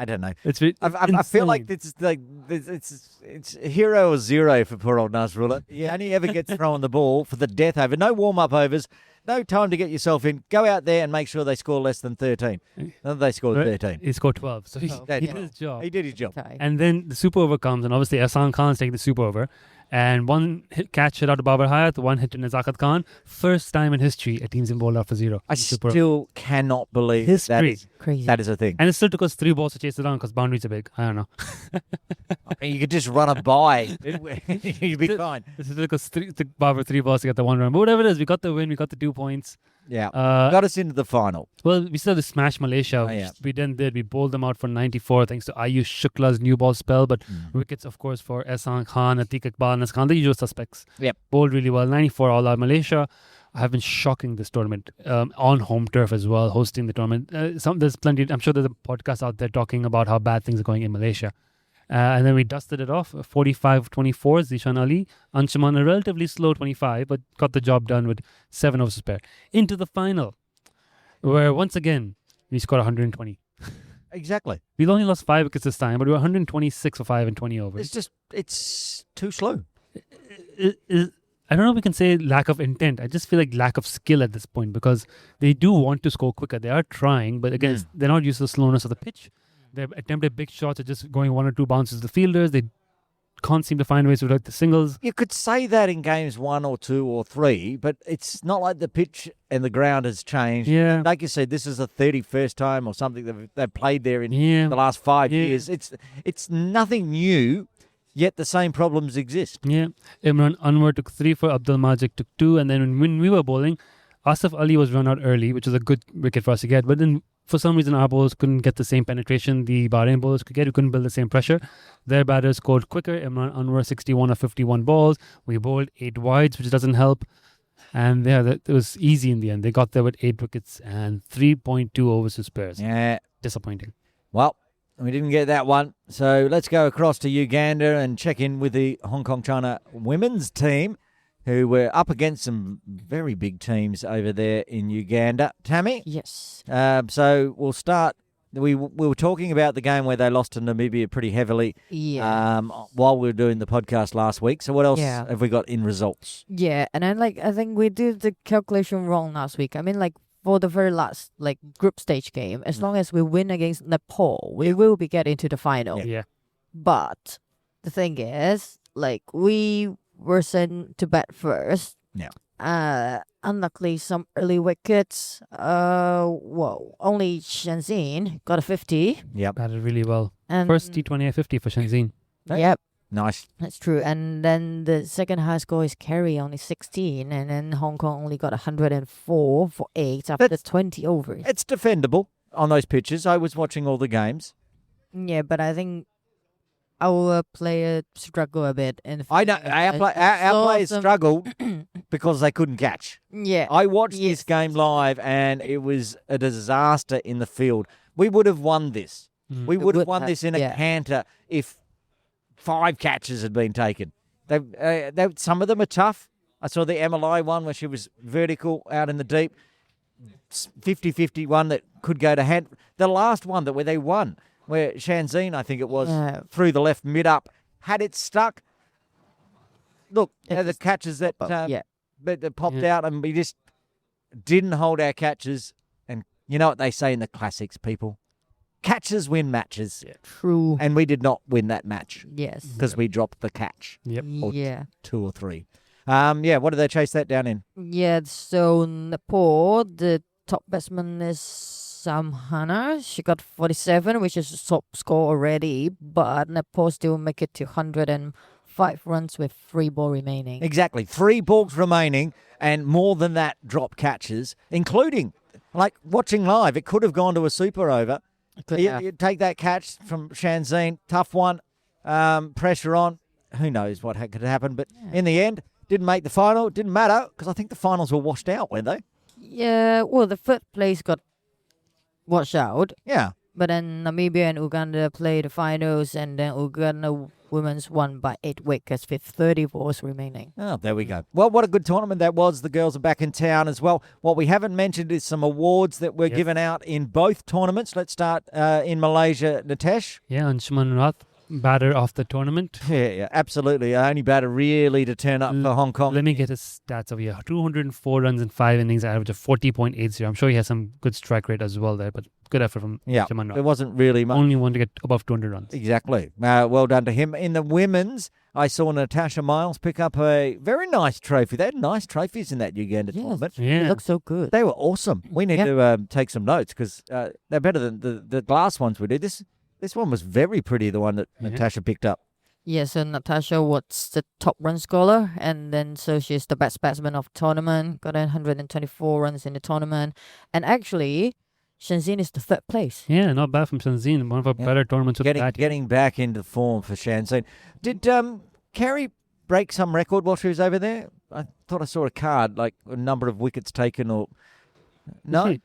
don't know. I I feel like it's hero or zero for poor old Nasrullah. He only ever gets thrown the ball for the death over. No warm-up overs. No time to get yourself in. Go out there and make sure they score less than 13. No, they scored 13. He scored 12. So he did his job. He did his job. Okay. And then the super over comes, and obviously Ehsan Khan's taking the super over. And one catch hit out to Babar Hayat, one hit to Nazakat Khan. First time in history a team's been bowled out for 0. I still cannot believe History. Crazy. that is a thing. And it still took us 3 balls to chase it down because boundaries are big. I don't know. You could just run a by. You'd be fine. It took us Babar 3 balls to get the 1 run. But whatever it is, we got the win. We got the 2 points. Yeah. Got us into the final. Well, we still had to smash Malaysia, which we then did. We bowled them out for 94 thanks to Ayush Shukla's new ball spell, but wickets, of course, for Ehsan Khan, Atiq Iqbal, Anas Khan, the usual suspects. Yep. Bowled really well. 94 all out. Malaysia have been shocking this tournament on home turf as well, hosting the tournament. There's plenty. I'm sure there's a podcast out there talking about how bad things are going in Malaysia. And then we dusted it off, 45-24, Zishan Ali. Anshuman, a relatively slow 25, but got the job done with 7 overs to spare. Into the final, where once again, we scored 120. Exactly. We only lost 5 wickets this time, but we were 126 for 5 and 20 overs. It's too slow. I don't know if we can say lack of intent. I just feel like lack of skill at this point because they do want to score quicker. They are trying, but again, they're not used to the slowness of the pitch. They've attempted big shots at just going 1 or 2 bounces to the fielders. They can't seem to find ways to like the singles. You could say that in games 1 or 2 or 3, but it's not like the pitch and the ground has changed. Yeah. Like you said, this is the 31st time or something they've played there in the last 5 years. It's nothing new, yet the same problems exist. Yeah. Imran Anwar took 3 for Abdul Majid took 2, and then when we were bowling, Asif Ali was run out early, which was a good wicket for us to get, but then for some reason, our bowlers couldn't get the same penetration the Bahrain bowlers could get. We couldn't build the same pressure. Their batters scored quicker. Imran Anwar, 61 of 51 balls. We bowled 8 wides, which doesn't help. And it was easy in the end. They got there with 8 wickets and 3.2 overs to spares. Yeah. Disappointing. Well, we didn't get that one. So let's go across to Uganda and check in with the Hong Kong China women's team, who were up against some very big teams over there in Uganda. Tammy? Yes. So we'll start. We were talking about the game where they lost to Namibia pretty heavily while we were doing the podcast last week. So what else have we got in results? Yeah, and then I think we did the calculation wrong last week. I mean, for the very last group stage game, as long as we win against Nepal, we will be getting to the final. Yeah. But the thing is, we were sent to bat first. Yeah. Unluckily, some early wickets. Only Shenzhen got a 50. Yep. Batted really well. And First T20 50 for Shenzhen. Yep. Nice. That's true. And then the second highest score is Kerry, only 16. And then Hong Kong only got 104 for 8 after That's- 20 overs. It's defendable on those pitches. I was watching all the games. Yeah, but I think our player struggle a bit. I know our players struggled because they couldn't catch. Yeah. I watched this Yes. game live, and it was a disaster in the field. We would have won this. We would have would won have, this in a yeah. canter if 5 catches had been taken. Some of them are tough. I saw the MLI one where she was vertical out in the deep. 50-50 one that could go to hand. The last one where they won, where Shanzine, I think it was, Yeah. through the left mid-up, had it stuck. Look, It the was- catches that yeah. that popped Yeah. out, and we just didn't hold our catches. And you know what they say in the classics, people? Catches win matches. True. And we did not win that match Yes. because we dropped the catch, Yep. or Yeah. 2 or 3. What did they chase that down in? Yeah, so Nepal, the top batsman is Samhana. She got 47, which is a top score already, but Nepal still make it to 105 runs with 3 ball remaining. Exactly. 3 balls remaining, and more than that drop catches, including, like, watching live, it could have gone to a super over. You take that catch from Shanzine, tough one, pressure on. Who knows what could happen, but in the end, didn't make the final. Didn't matter, because I think the finals were washed out, weren't they? Yeah, well, the third place got washed out, Yeah. but then Namibia and Uganda played the finals, and then Uganda women's won by 8 wickets with 30 balls remaining. Oh, there we go. Well, what a good tournament that was. The girls are back in town as well. What we haven't mentioned is some awards that were given out in both tournaments. Let's start in Malaysia, Nitesh. Yeah, Anshuman Rath, batter of the tournament. Yeah, absolutely. Only batter really to turn up for Hong Kong. Let me get his stats over here. 204 runs in 5 innings, average of 40.80. I'm sure he has some good strike rate as well there, but good effort from Yeah, Anshuman there Rath. wasn't really much. Only one to get above 200 runs. Exactly. Well done to him. In the women's, I saw Natasha Miles pick up a very nice trophy. They had nice trophies in that Uganda tournament. It Yeah. looks so good. They were awesome. We need to take some notes because they're better than the last ones we did. This one was very pretty, the one that Natasha picked up. Yeah, so Natasha was the top run scorer, and then so she's the best batsman of the tournament, got 124 runs in the tournament. And actually, Shenzhen is the 3rd place. Yeah, not bad from Shanzine. One of our better tournaments with that. Getting back into form for Shanzine. Did Carrie break some record while she was over there? I thought I saw a card, like a number of wickets taken or... No?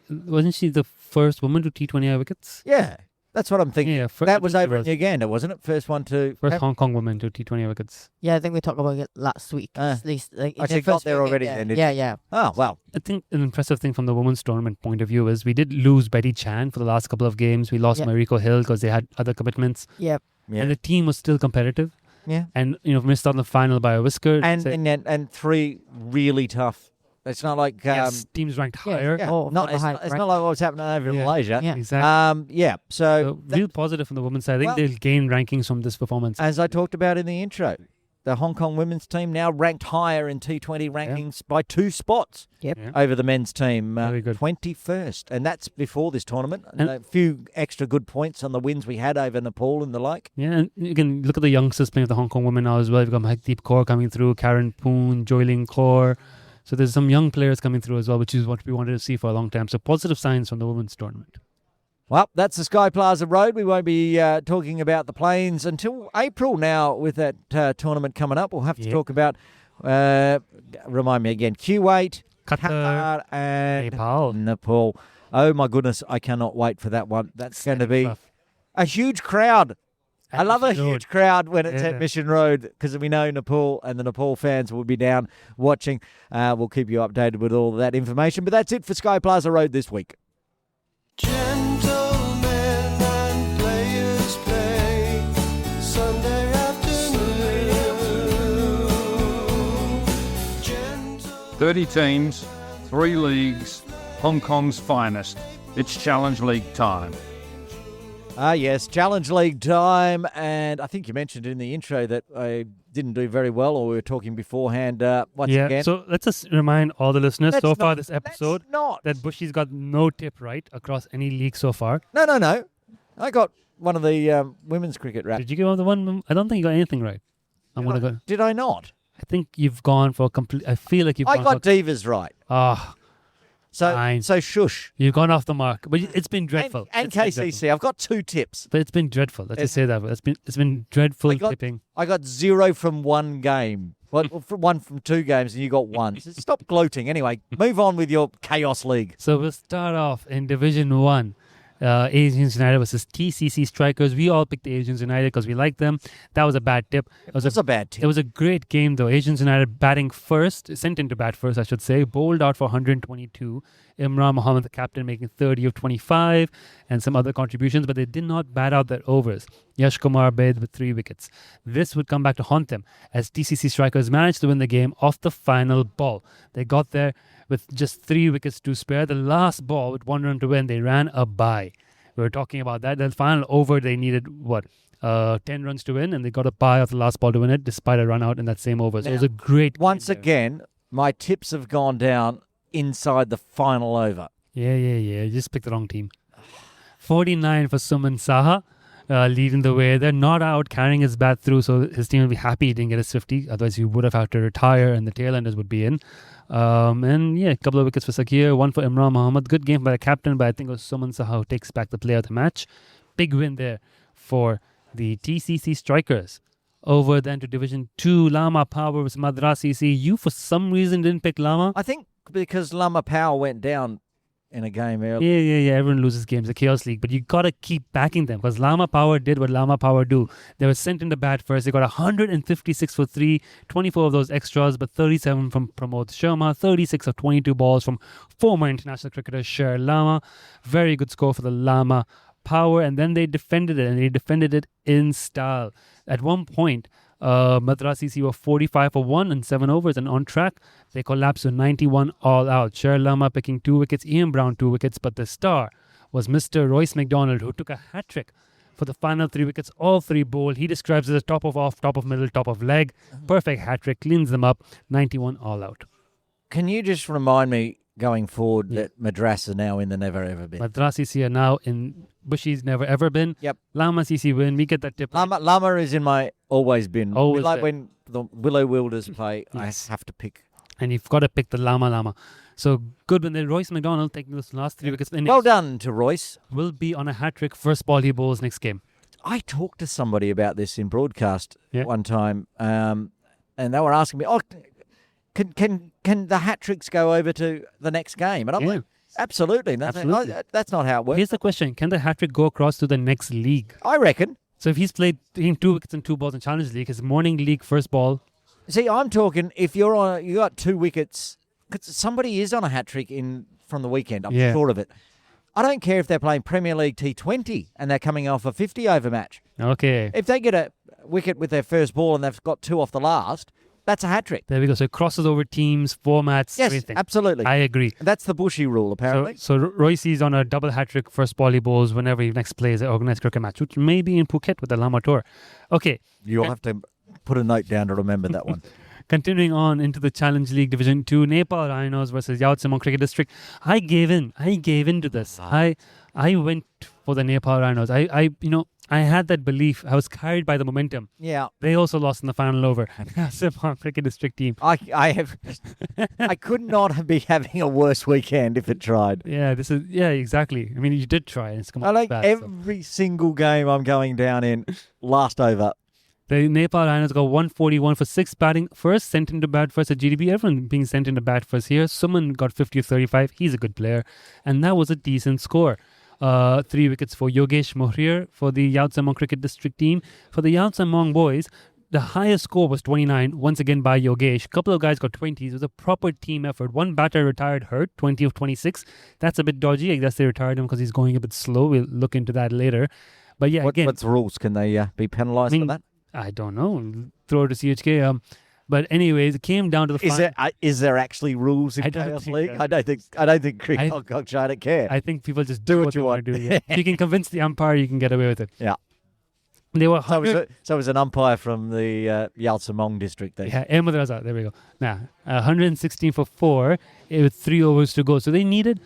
Wasn't she the first woman to T20 wickets? Yeah, that's what I'm thinking. Yeah, that was over in Uganda, wasn't it? First one to... First Hong Kong woman to T20 wickets. Yeah, I think we talked about it last week. At least, like, in she the got first there week, already yeah. then, did Yeah, she? yeah. Oh, well. I think an impressive thing from the women's tournament point of view is we did lose Betty Chan for the last couple of games. We lost Yeah. Mariko Hill because they had other commitments. Yep. Yeah. And the team was still competitive. Yeah. And, missed out on the final by a whisker. And 3 really tough. It's not like... yes, teams ranked higher. yeah, Oh, not, for the it's, high not, it's rank. not like what was happening over in Yeah. Malaysia. Yeah. Exactly. So Real positive from the women's side. I think Well- they'll gain rankings from this performance. as I talked about in the intro, the Hong Kong women's team now ranked higher in T20 rankings by 2 spots Yep. Yeah. over the men's team. Very good. 21st. And that's before this tournament. And- a few extra good points on the wins we had over Nepal and the like. Yeah, and you can look at the youngsters playing with the Hong Kong women now as well. You've got Mahakdeep Kaur coming through, Karen Poon, Joylin Kaur. So there's some young players coming through as well, which is what we wanted to see for a long time. So positive signs from the women's tournament. Well, that's the Sky Plaza Road. We won't be talking about the Plains until April now with that tournament coming up. We'll have to talk about, remind me again, Kuwait, Qatar and Nepal. Oh, my goodness. I cannot wait for that one. That's going to be a huge crowd. I love a huge crowd when it's at Mission Road because we know Nepal and the Nepal fans will be down watching. We'll keep you updated with all of that information. But that's it for Sky Plaza Road this week. Gentlemen and players play Sunday afternoon. 30 teams, 3 leagues, Hong Kong's finest. It's Challenge League time. Yes, Challenge League time, and I think you mentioned in the intro that I didn't do very well, or we were talking beforehand once again. So let's just remind all the listeners That's so far not- this episode That's not. that Buschy's got no tip right across any league so far. No. I got one of the women's cricket raps. Did you give the one? I don't think you got anything right. I'm gonna go. Did I not? I think you've gone for complete. I feel like you've. I gone got for, divas right. Fine. So shush. You've gone off the mark, but it's been dreadful. And It's been KCC, dreadful. I've got 2 tips. But it's been dreadful. Let's just say that. It's been dreadful tipping. I got 0 from 1 game. Well, from 1 from 2 games, and you got 1. So stop gloating. Anyway, move on with your Chaos League. So we'll start off in Division 1. Asians United versus TCC Strikers. We all picked the Asians United because we like them. That was a bad tip. It was a bad tip. It was a great game though. Asians United batting first, sent into bat first, I should say. Bowled out for 122. Imran Mohammed, the captain, making 30 of 25 and some other contributions, but they did not bat out their overs. Yash Kumar bathed with 3 wickets. This would come back to haunt them as TCC Strikers managed to win the game off the final ball. They got there with just 3 wickets to spare. The last ball with 1 run to win, they ran a bye. We were talking about that. The final over, they needed 10 runs to win, and they got a bye of the last ball to win it, despite a run out in that same over. So it was a great game Once there. again, my tips have gone down inside the final over. Yeah. You just picked the wrong team. 49 for Suman Saha, leading the way. They're not out, carrying his bat through, so his team will be happy he didn't get his 50. Otherwise, he would have had to retire, and the tail-enders would be in. A couple of wickets for Sakir, 1 for Imran Mohammed. Good game by the captain, but I think it was Suman Saha who takes back the player of the match. Big win there for the TCC Strikers. Over then to Division 2, Lama Power versus Madras CC. You, for some reason, didn't pick Lama. I think because Lama Power went down in a game earlier. Yeah. Everyone loses games, the Chaos League. But you got to keep backing them because Lama Power did what Lama Power do. They were sent into bat first. They got 156 for 3, 24 of those extras, but 37 from Pramod Sharma, 36 of 22 balls from former international cricketer Sher Lama. Very good score for the Lama Power. And then they defended it, and they defended it in style. At one point, Madras CC were 45 for 1 and 7 overs and on track. They collapsed to 91 all out. Sher Lama picking 2 wickets, Ian Brown 2 wickets, but the star was Mr. Royce McDonald, who took a hat-trick for the final 3 wickets, all 3 bowled. He describes it as top of off, top of middle, top of leg. Perfect hat-trick, cleans them up, 91 all out. Can you just remind me going forward that Madras are now in the never ever been? Madras CC are now in Buschy's never ever been. Yep. Lama CC win. We get that tip. Lama is in my always been. Always like there. when the Willow Wilders play, Yes. I have to pick. And you've got to pick the Lama. So good when Royce McDonald taking those last 3 wickets. Well done to Royce. Will be on a hat-trick first ball he bowls next game. I talked to somebody about this in broadcast Yeah. one time, and they were asking me, can the hat tricks go over to the next game? And I'm like, absolutely. Absolutely. That's not how it works. Here's the question. Can the hat-trick go across to the next league? I reckon. So if he's played 2 wickets and 2 balls in Challenge League, his morning league first ball. See, I'm talking if you got 2 wickets, 'cause somebody is on a hat trick from the weekend. I'm Yeah. sure of it. I don't care if they're playing Premier League T20 and they're coming off a 50 over match. Okay. If they get a wicket with their first ball and they've got 2 off the last, that's a hat trick. There we go. So it crosses over teams, formats, Yes, everything. absolutely. I agree. That's the Buschy rule, apparently. So Royce is on a double hat-trick first ball he bowls whenever he next plays an organised cricket match, which may be in Phuket with the Lama Tour. Okay. You'll have to put a note down to remember that one. Continuing on into the Challenge League Division 2, Nepal Rhinos versus Yao Tse Mong Cricket District. I gave in to this. I went for the Nepal Rhinos. I had that belief. I was carried by the momentum. Yeah. They also lost in the final over. Yao Tse Mong Cricket District team. I could not be having a worse weekend if it tried. Yeah, exactly. I mean, you did try. It's come I up like bad, so. every single game I'm going down in last over. The Nepal Rhinos got 141 for 6 batting first, sent into bat first at GDP. Everyone being sent into bat first here. Suman got 50 of 35. He's a good player. And that was a decent score. 3 wickets for Yogesh Mohrir for the Yao Tse Mong Cricket District team. For the Yao Tse Mong boys, the highest score was 29, once again by Yogesh. A couple of guys got 20s. It was a proper team effort. One batter retired hurt, 20 of 26. That's a bit dodgy. I guess they retired him because he's going a bit slow. We'll look into that later. But yeah, again. What's the rules? Can they be penalised for that? I don't know. Throw it to CHK. But anyways, it came down to the Is there actually rules in Chaos League? I don't think Cricket I don't care. I think people just do what they you want. To do. Yeah. If you can convince the umpire, you can get away with it. Yeah. They were So it was an umpire from the Yao Tse Mong district there. Yeah, Ahmed Raza. There we go. Now, 116 for 4 with 3 overs to go. So they needed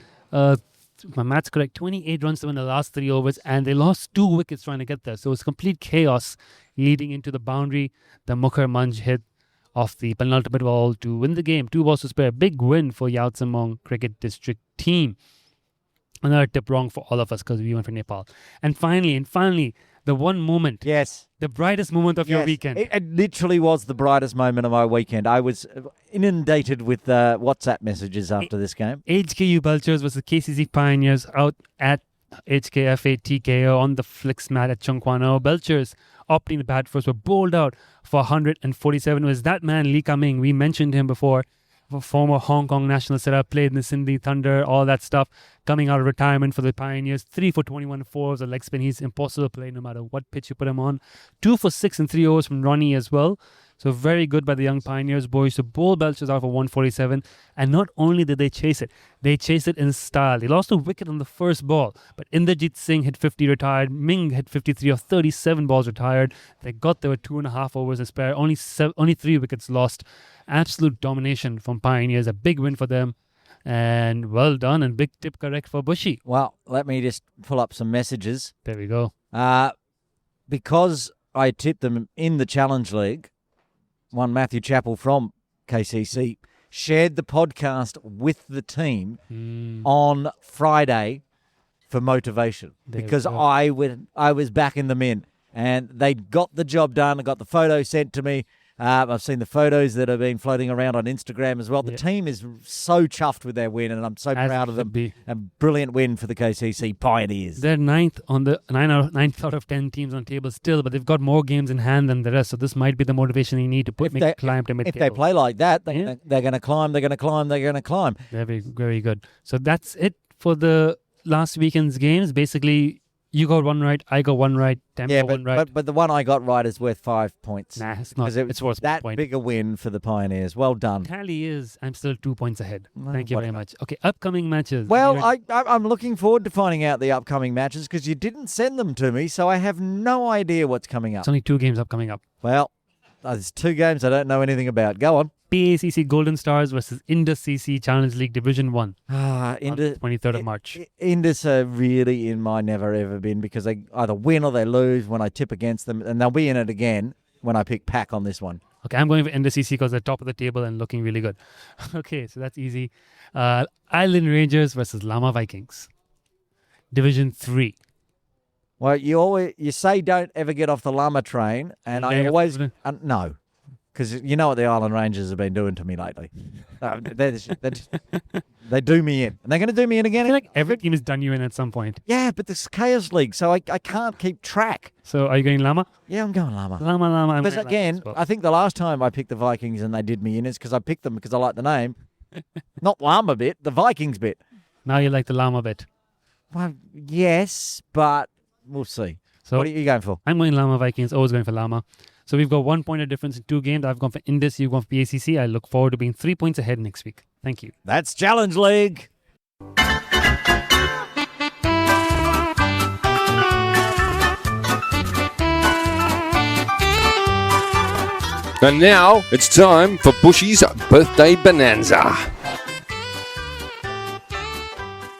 my math's correct, 28 runs to win the last 3 overs, and they lost 2 wickets trying to get there. So it was complete chaos leading into the boundary. The Mukhar Manj hit off the penultimate ball to win the game. 2 balls to spare. Big win for Yao Tse Cricket District team. Another tip wrong for all of us because we went for Nepal. And finally, the one moment. Yes. The brightest moment of your weekend. It literally was the brightest moment of my weekend. I was inundated with WhatsApp messages after this game. HKU Belchers versus KCC Pioneers out at HKFA TKO on the flicks mat at Chungkwano. Belchers opting to bat first were bowled out for 147. It was that man, Lee Ka-ming. We mentioned him before. Former Hong Kong national setup, played in the Sindhi Thunder, all that stuff. Coming out of retirement for the Pioneers. 3 for 21 4 a leg spin. He's impossible to play no matter what pitch you put him on. 2 for 6 in 3 overs from Ronnie as well. So very good by the young Pioneers boys to bowl Belchers out for 147. And not only did they chase it in style. They lost a wicket on the first ball, but Inderjeet Singh hit 50 retired. Ming hit 53 of 37 balls retired. They got there with 2.5 overs to spare. Only 3 wickets lost. Absolute domination from Pioneers. A big win for them. And well done, and big tip correct for Buschy. Well, let me just pull up some messages. There we go. Because I tipped them in the Challenge League, one Matthew Chappell from KCC shared the podcast with the team on Friday for motivation because I was backing them in, and they got the job done. I got the photo sent to me. I've seen the photos that have been floating around on Instagram as well. The team is so chuffed with their win, and I'm so proud of them. A brilliant win for the KCC Pioneers. They're ninth on the 9th out of 10 teams on table still, but they've got more games in hand than the rest. So this might be the motivation they need to climb to mid-table. If they play like that, they're going to climb. They're going to climb. They're going to climb. Very, very good. So that's it for the last weekend's games. Basically, you got one right, I got one right, Tam got one right. But the one I got right is worth 5 points. Nah, it's not. It's worth that point. big a win for the Pioneers. Well done. Tally is, I'm still 2 points ahead. Thank you very much. Okay, upcoming matches. Well, I'm looking forward to finding out the upcoming matches because you didn't send them to me, so I have no idea what's coming up. It's only 2 games upcoming up. Well, there's 2 games I don't know anything about. Go on. PACC Golden Stars versus Indus CC Challenge League Division 1 Indus, 23rd of March. Indus are really in my never ever been because they either win or they lose when I tip against them, and they'll be in it again when I pick Pack on this one. Okay, I'm going for Indus CC because they're top of the table and looking really good. Okay, so that's easy. Island Rangers versus Lama Vikings. Division 3. Well, you say don't ever get off the Lama train, and I always no. Because you know what the Island Rangers have been doing to me lately. They do me in. And they're going to do me in again. I feel like every team has done you in at some point. Yeah, but this is Chaos League, so I can't keep track. So are you going Lama? Yeah, I'm going Lama. Lama. Because again, I think the last time I picked the Vikings and they did me in is because I picked them because I like the name. Not Lama bit, the Vikings bit. Now you like the Lama bit. Well, yes, but we'll see. So what are you going for? I'm going Lama Vikings, always going for Lama. So we've got 1 point of difference in 2 games. I've gone for Indus, you've gone for PACC. I look forward to being 3 points ahead next week. Thank you. That's Challenge League. And now it's time for Buschy's Birthday Bonanza.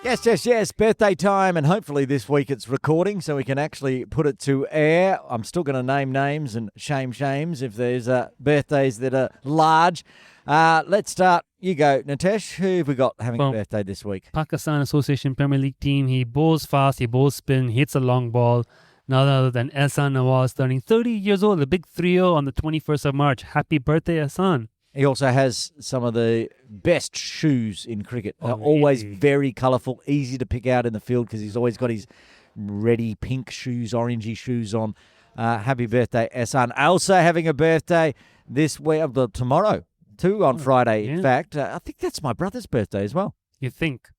Yes, birthday time, and hopefully this week it's recording so we can actually put it to air. I'm still going to name names and shames if there's birthdays that are large. Let's start. You go, Nitesh. Who have we got having a birthday this week? Pakistan Association Premier League team. He bowls fast, he bowls spin, hits a long ball. None other than Ehsan Nawaz, turning 30 years old, a big 3-0 on the 21st of March. Happy birthday, Ehsan. He also has some of the best shoes in cricket. They're always very colourful, easy to pick out in the field because he's always got his reddy pink shoes, orangey shoes on. Happy birthday, Ehsan. Also having a birthday this week, tomorrow, too, on Friday. In fact, I think that's my brother's birthday as well. You think?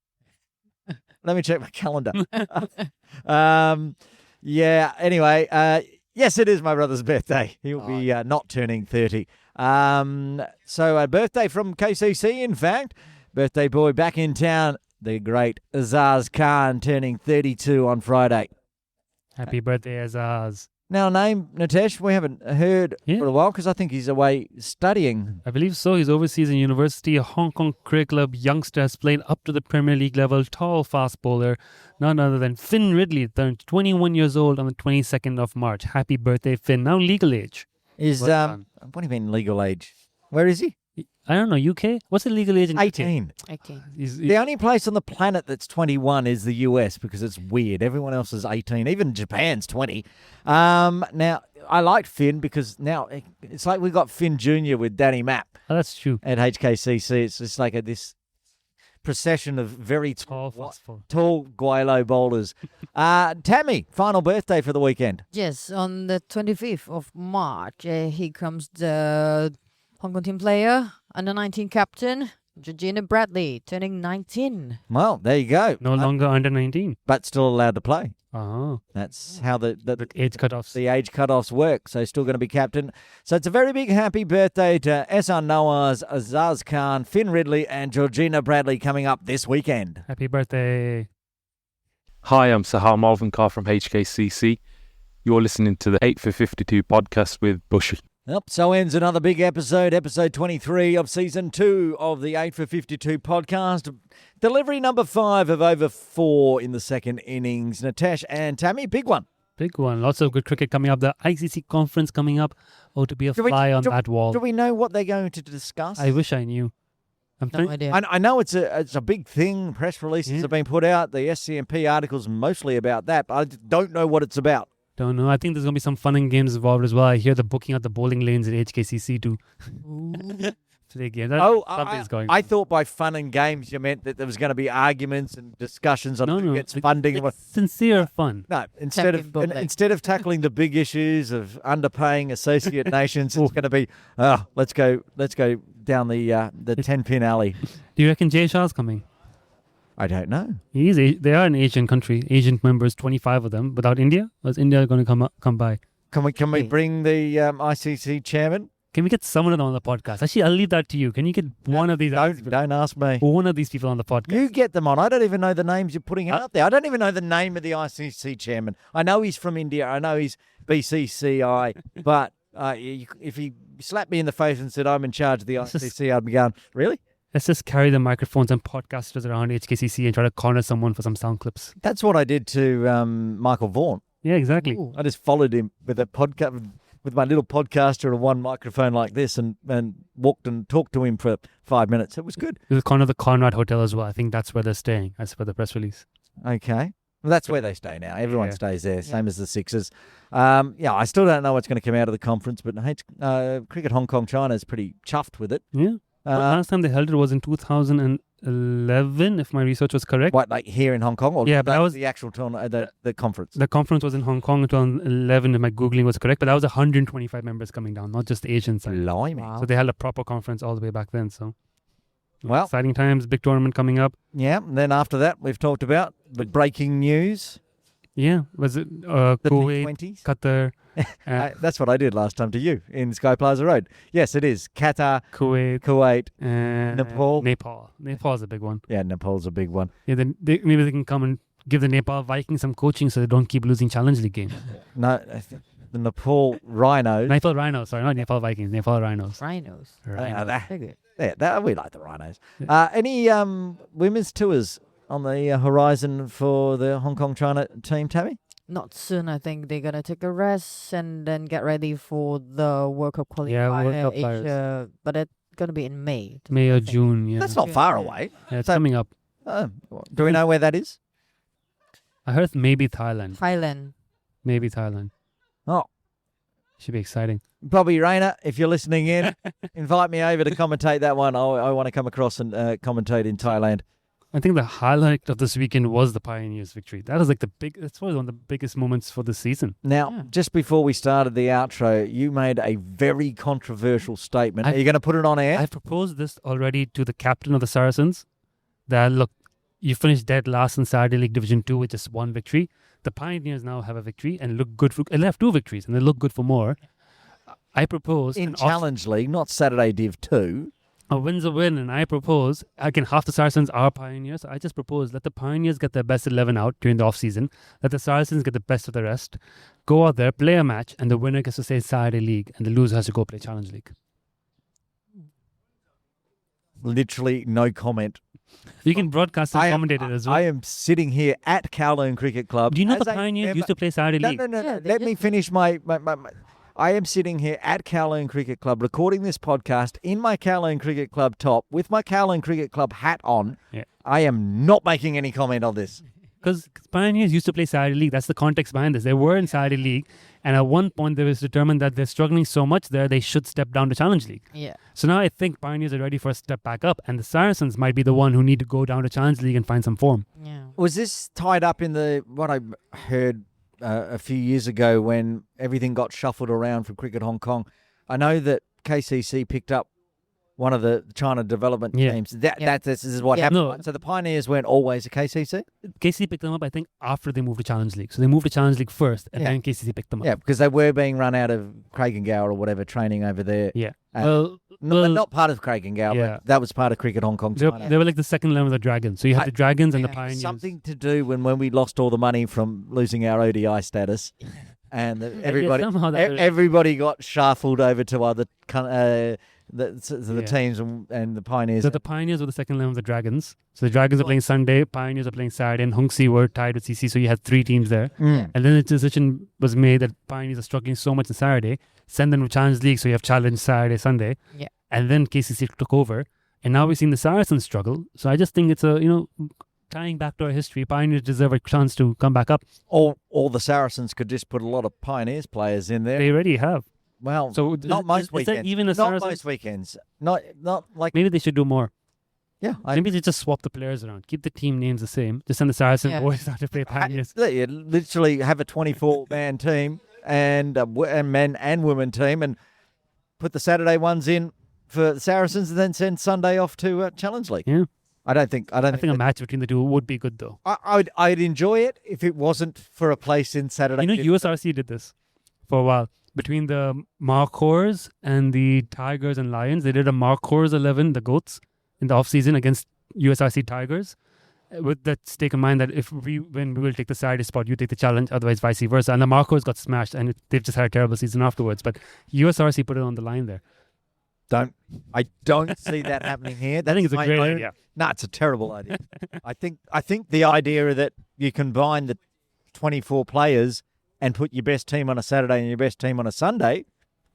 Let me check my calendar. Anyway, yes, it is my brother's birthday. He'll be not turning 30. So a birthday from KCC, in fact. Birthday boy back in town, the great Azaz Khan, turning 32 on Friday. Happy birthday, Azaz. Now, name, Nitesh, we haven't heard Yeah. for a while because I think he's away studying. I believe so. He's overseas in university. A Hong Kong cricket club youngster has played up to the Premier League level. Tall, fast bowler. None other than Finn Ridley turned 21 years old on the 22nd of March. Happy birthday, Finn. Now legal age. Is Well done. What do you mean legal age? Where is he? I don't know. UK? What's the legal age in UK? 18. Okay. The only place on the planet that's 21 is the US because it's weird. Everyone else is 18. Even Japan's 20. Now, I liked Finn because now it's like we got Finn Jr. with Danny Mapp Oh, that's true. at HKCC. It's just like this procession of very Tall, fast bowler. tall Guaylo bowlers. Tammy, final birthday for the weekend. Yes, on the 25th of March, here comes the Hong Kong team player, under 19 captain, Georgina Bradley, turning 19. Well, there you go. No longer under 19. But still allowed to play. Oh, That's how the age cutoffs. the age cutoffs work. So still going to be captain. So it's a very big happy birthday to SR Noah's Azaz Khan, Finn Ridley, and Georgina Bradley coming up this weekend. Happy birthday. Hi, I'm Sahar Malvinkar from HKCC. You're listening to the 8 for 52 podcast with Buschy. Yep, so ends another big episode 23 of season 2 of the 8 for 52 podcast. Delivery number 5 of over 4 in the second innings. Natesh and Tammy, big one. Big one. Lots of good cricket coming up. The ICC conference coming up. Oh, to be a fly on that wall. Do we know what they're going to discuss? I wish I knew. I'm No trying. idea. I know it's a big thing. Press releases have been put out. The SCMP articles mostly about that, but I don't know what it's about. Don't know. I think there's going to be some fun and games involved as well. I hear the booking out the bowling lanes at HKCC to play games. Something's going I on. thought by fun and games you meant that there was going to be arguments and discussions on who gets funding. It's sincere fun. No, Champion bootleg. instead of tackling the big issues of underpaying associate nations, it's going to be let's go down the 10-pin alley. Do you reckon Jay Shah's coming? I don't know. They are an Asian country. Asian members, 25 of them. Without India, was India going to come by? Can we Okay. bring the ICC chairman? Can we get someone of them on the podcast? Actually, I'll leave that to you. Can you get one of these? Don't ask me. One of these people on the podcast. You get them on. I don't even know the names you're putting out there. I don't even know the name of the ICC chairman. I know he's from India. I know he's BCCI. But if he slapped me in the face and said I'm in charge of the ICC, I'd be going, really? Let's just carry the microphones and podcasters around HKCC and try to corner someone for some sound clips. That's what I did to Michael Vaughan. Yeah, exactly. Ooh. I just followed him with a podcast, with my little podcaster and one microphone like this, and walked and talked to him for 5 minutes. It was good. It was corner the Conrad Hotel as well. I think that's where they're staying, as per the press release. Okay. Well, that's where they stay now. Everyone Yeah. stays there, same as the Sixers. I still don't know what's going to come out of the conference, but Cricket Hong Kong China is pretty chuffed with it. Yeah. But last time they held it was in 2011, if my research was correct. What, like here in Hong Kong, or Yeah, but that was- the actual tournament, the conference? The conference was in Hong Kong in 2011, if my Googling was correct. But that was 125 members coming down, not just the Asian side. Blimey. Wow. So they held a proper conference all the way back then. So, Well- exciting times, big tournament coming up. Yeah, and then after that, we've talked about the breaking news, Yeah, was it the Kuwait, T20s. Qatar, That's what I did last time to you in Sky Plaza Road. Yes, it is. Qatar, Kuwait, Kuwait. and Nepal. Nepal's a big one. Yeah, Nepal's a big one. Yeah, then maybe they can come and give the Nepal Vikings some coaching so they don't keep losing Challenge League games. No, I think the Nepal Rhinos. Nepal Rhinos, sorry, not Nepal Vikings, Nepal Rhinos. Rhinos. Rhinos. Very good. We like the Rhinos. Any women's tours on the horizon for the Hong Kong China team, Tammy? Not soon. I think they're gonna take a rest and then get ready for the World Cup qualifier. Yeah, World Cup players. Asia, but it's gonna be in May. May or I think. June, yeah. That's not far away. Yeah, it's so- coming up. Do we know where that is? I heard maybe Thailand. Thailand. Maybe Thailand. Oh, Should be exciting. Bobby Rayner, if you're listening in, invite me over to commentate that one. I want to come across and commentate in Thailand. I think the highlight of this weekend was the Pioneers victory. That was like that's probably one of the biggest moments for the season. Now, Yeah. just before we started the outro, you made a very controversial statement. Are you going to put it on air? I've proposed this already to the captain of the Saracens that, look, you finished dead last in Saturday League Division 2 with just one victory. The Pioneers now have a victory and look good and they have two victories and they look good for more. I propose in Challenge League, not Saturday Div 2. a win's a win, and I propose, again, half the Saracens are Pioneers. So I just propose let the Pioneers get their best 11 out during the off-season. Let the Saracens get the best of the rest. go out there, play a match, and the winner gets to stay Saturday League, and the loser has to go play Challenge League. Literally no comment. You can broadcast and commentate it as well. I am sitting here at Kowloon Cricket Club. Do you know as the a Pioneers member- used to play Saturday No, League? no, no, Yeah, no. they Let me just- finish my I am sitting here at Kowloon Cricket Club recording this podcast in my Kowloon Cricket Club top with my Kowloon Cricket Club hat on. Yeah. I am not making any comment on this. Because Pioneers used to play Saturday League. That's the context behind this. They were in Saturday League, and at one point, it was determined that they're struggling so much there, they should step down to Challenge League. Yeah. So now I think Pioneers are ready for a step back up, and the Saracens might be the one who need to go down to Challenge League and find some form. Yeah. Was this tied up in what I heard a few years ago when everything got shuffled around for Cricket Hong Kong? I know that KCC picked up one of the China development teams. This is what happened. No. Right? So the Pioneers weren't always a KCC? KCC picked them up, I think, after they moved to Challenge League. So they moved to Challenge League first, and then KCC picked them up. Yeah, because they were being run out of Craig and Gower or whatever, training over there. Yeah. Well, not part of Craig and Gower, Yeah. but that was part of Cricket Hong Kong. China. They were like the second line of the Dragons. So you had the Dragons and the Pioneers. Something to do when we lost all the money from losing our ODI status, and everybody got shuffled over to other the teams and the Pioneers. So the Pioneers were the second line of the Dragons. So the Dragons are playing Sunday, Pioneers are playing Saturday, and Hung Si were tied with CC. So you had 3 teams there. And then the decision was made that Pioneers are struggling so much on Saturday, send them to Challenge League, so you have Challenge Saturday, Sunday. Yeah. And then KCC took over, and now we've seen the Saracens struggle. So I just think it's tying back to our history, Pioneers deserve a chance to come back up. All the Saracens could just put a lot of Pioneers players in there. They already have. Well, So not most is that weekends. even a not Saracens? most weekends. Not like Maybe they should do more. yeah. Maybe they just swap the players around. Keep the team names the same. Just send the Saracen boys out to play Pioneers. You literally have a 24-man team and a men and women team, and put the Saturday ones in for the Saracens, and then send Sunday off to Challenge League. Yeah. I think a match between the two would be good, though. I'd enjoy it if it wasn't for a place in Saturday. USRC did this for a while. Between the Markhors and the Tigers and Lions, they did a Markhors 11, the Goats, in the off-season against USRC Tigers. With that stake in mind that when we will take the Saturday spot, you take the challenge, otherwise vice versa. And the Markhors got smashed, and they've just had a terrible season afterwards. But USRC put it on the line there. I don't see that happening here. I think it's a great idea. No, it's a terrible idea. I think the idea that you combine the 24 players and put your best team on a Saturday and your best team on a Sunday,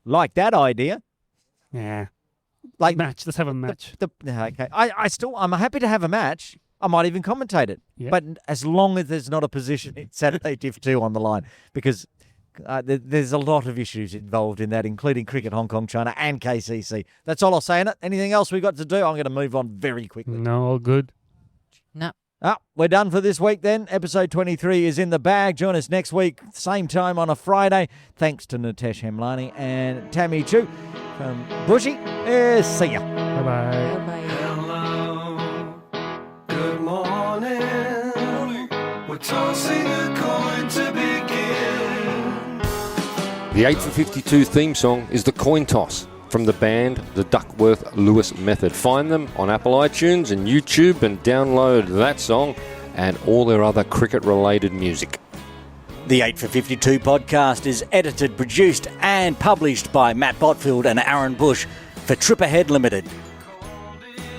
like that idea. Yeah. Like match. Let's have a match. Okay. I'm happy to have a match. I might even commentate it. Yeah. But as long as there's not a position in Saturday Div 2 on the line, because there's a lot of issues involved in that, including Cricket Hong Kong China and KCC. That's all I'll say in it. Anything else we've got to do? I'm going to move on very quickly. No, all good. No. We're done for this week then. Episode 23 is in the bag. Join us next week, same time on a Friday. Thanks to Nitesh Hemlani and Tammy Chu from Buschy. See ya. Bye-bye. Bye-bye. Hello, good morning. We're tossing a coin to begin. The 8 for 52 theme song is The Coin Toss from the band The Duckworth-Lewis Method. Find them on Apple iTunes and YouTube and download that song and all their other cricket-related music. The 8 for 52 podcast is edited, produced and published by Matt Botfield and Aaron Bush for Trip Ahead Limited.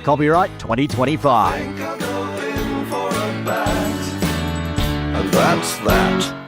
Copyright 2025. Think I'll go in for a bat, and that's that.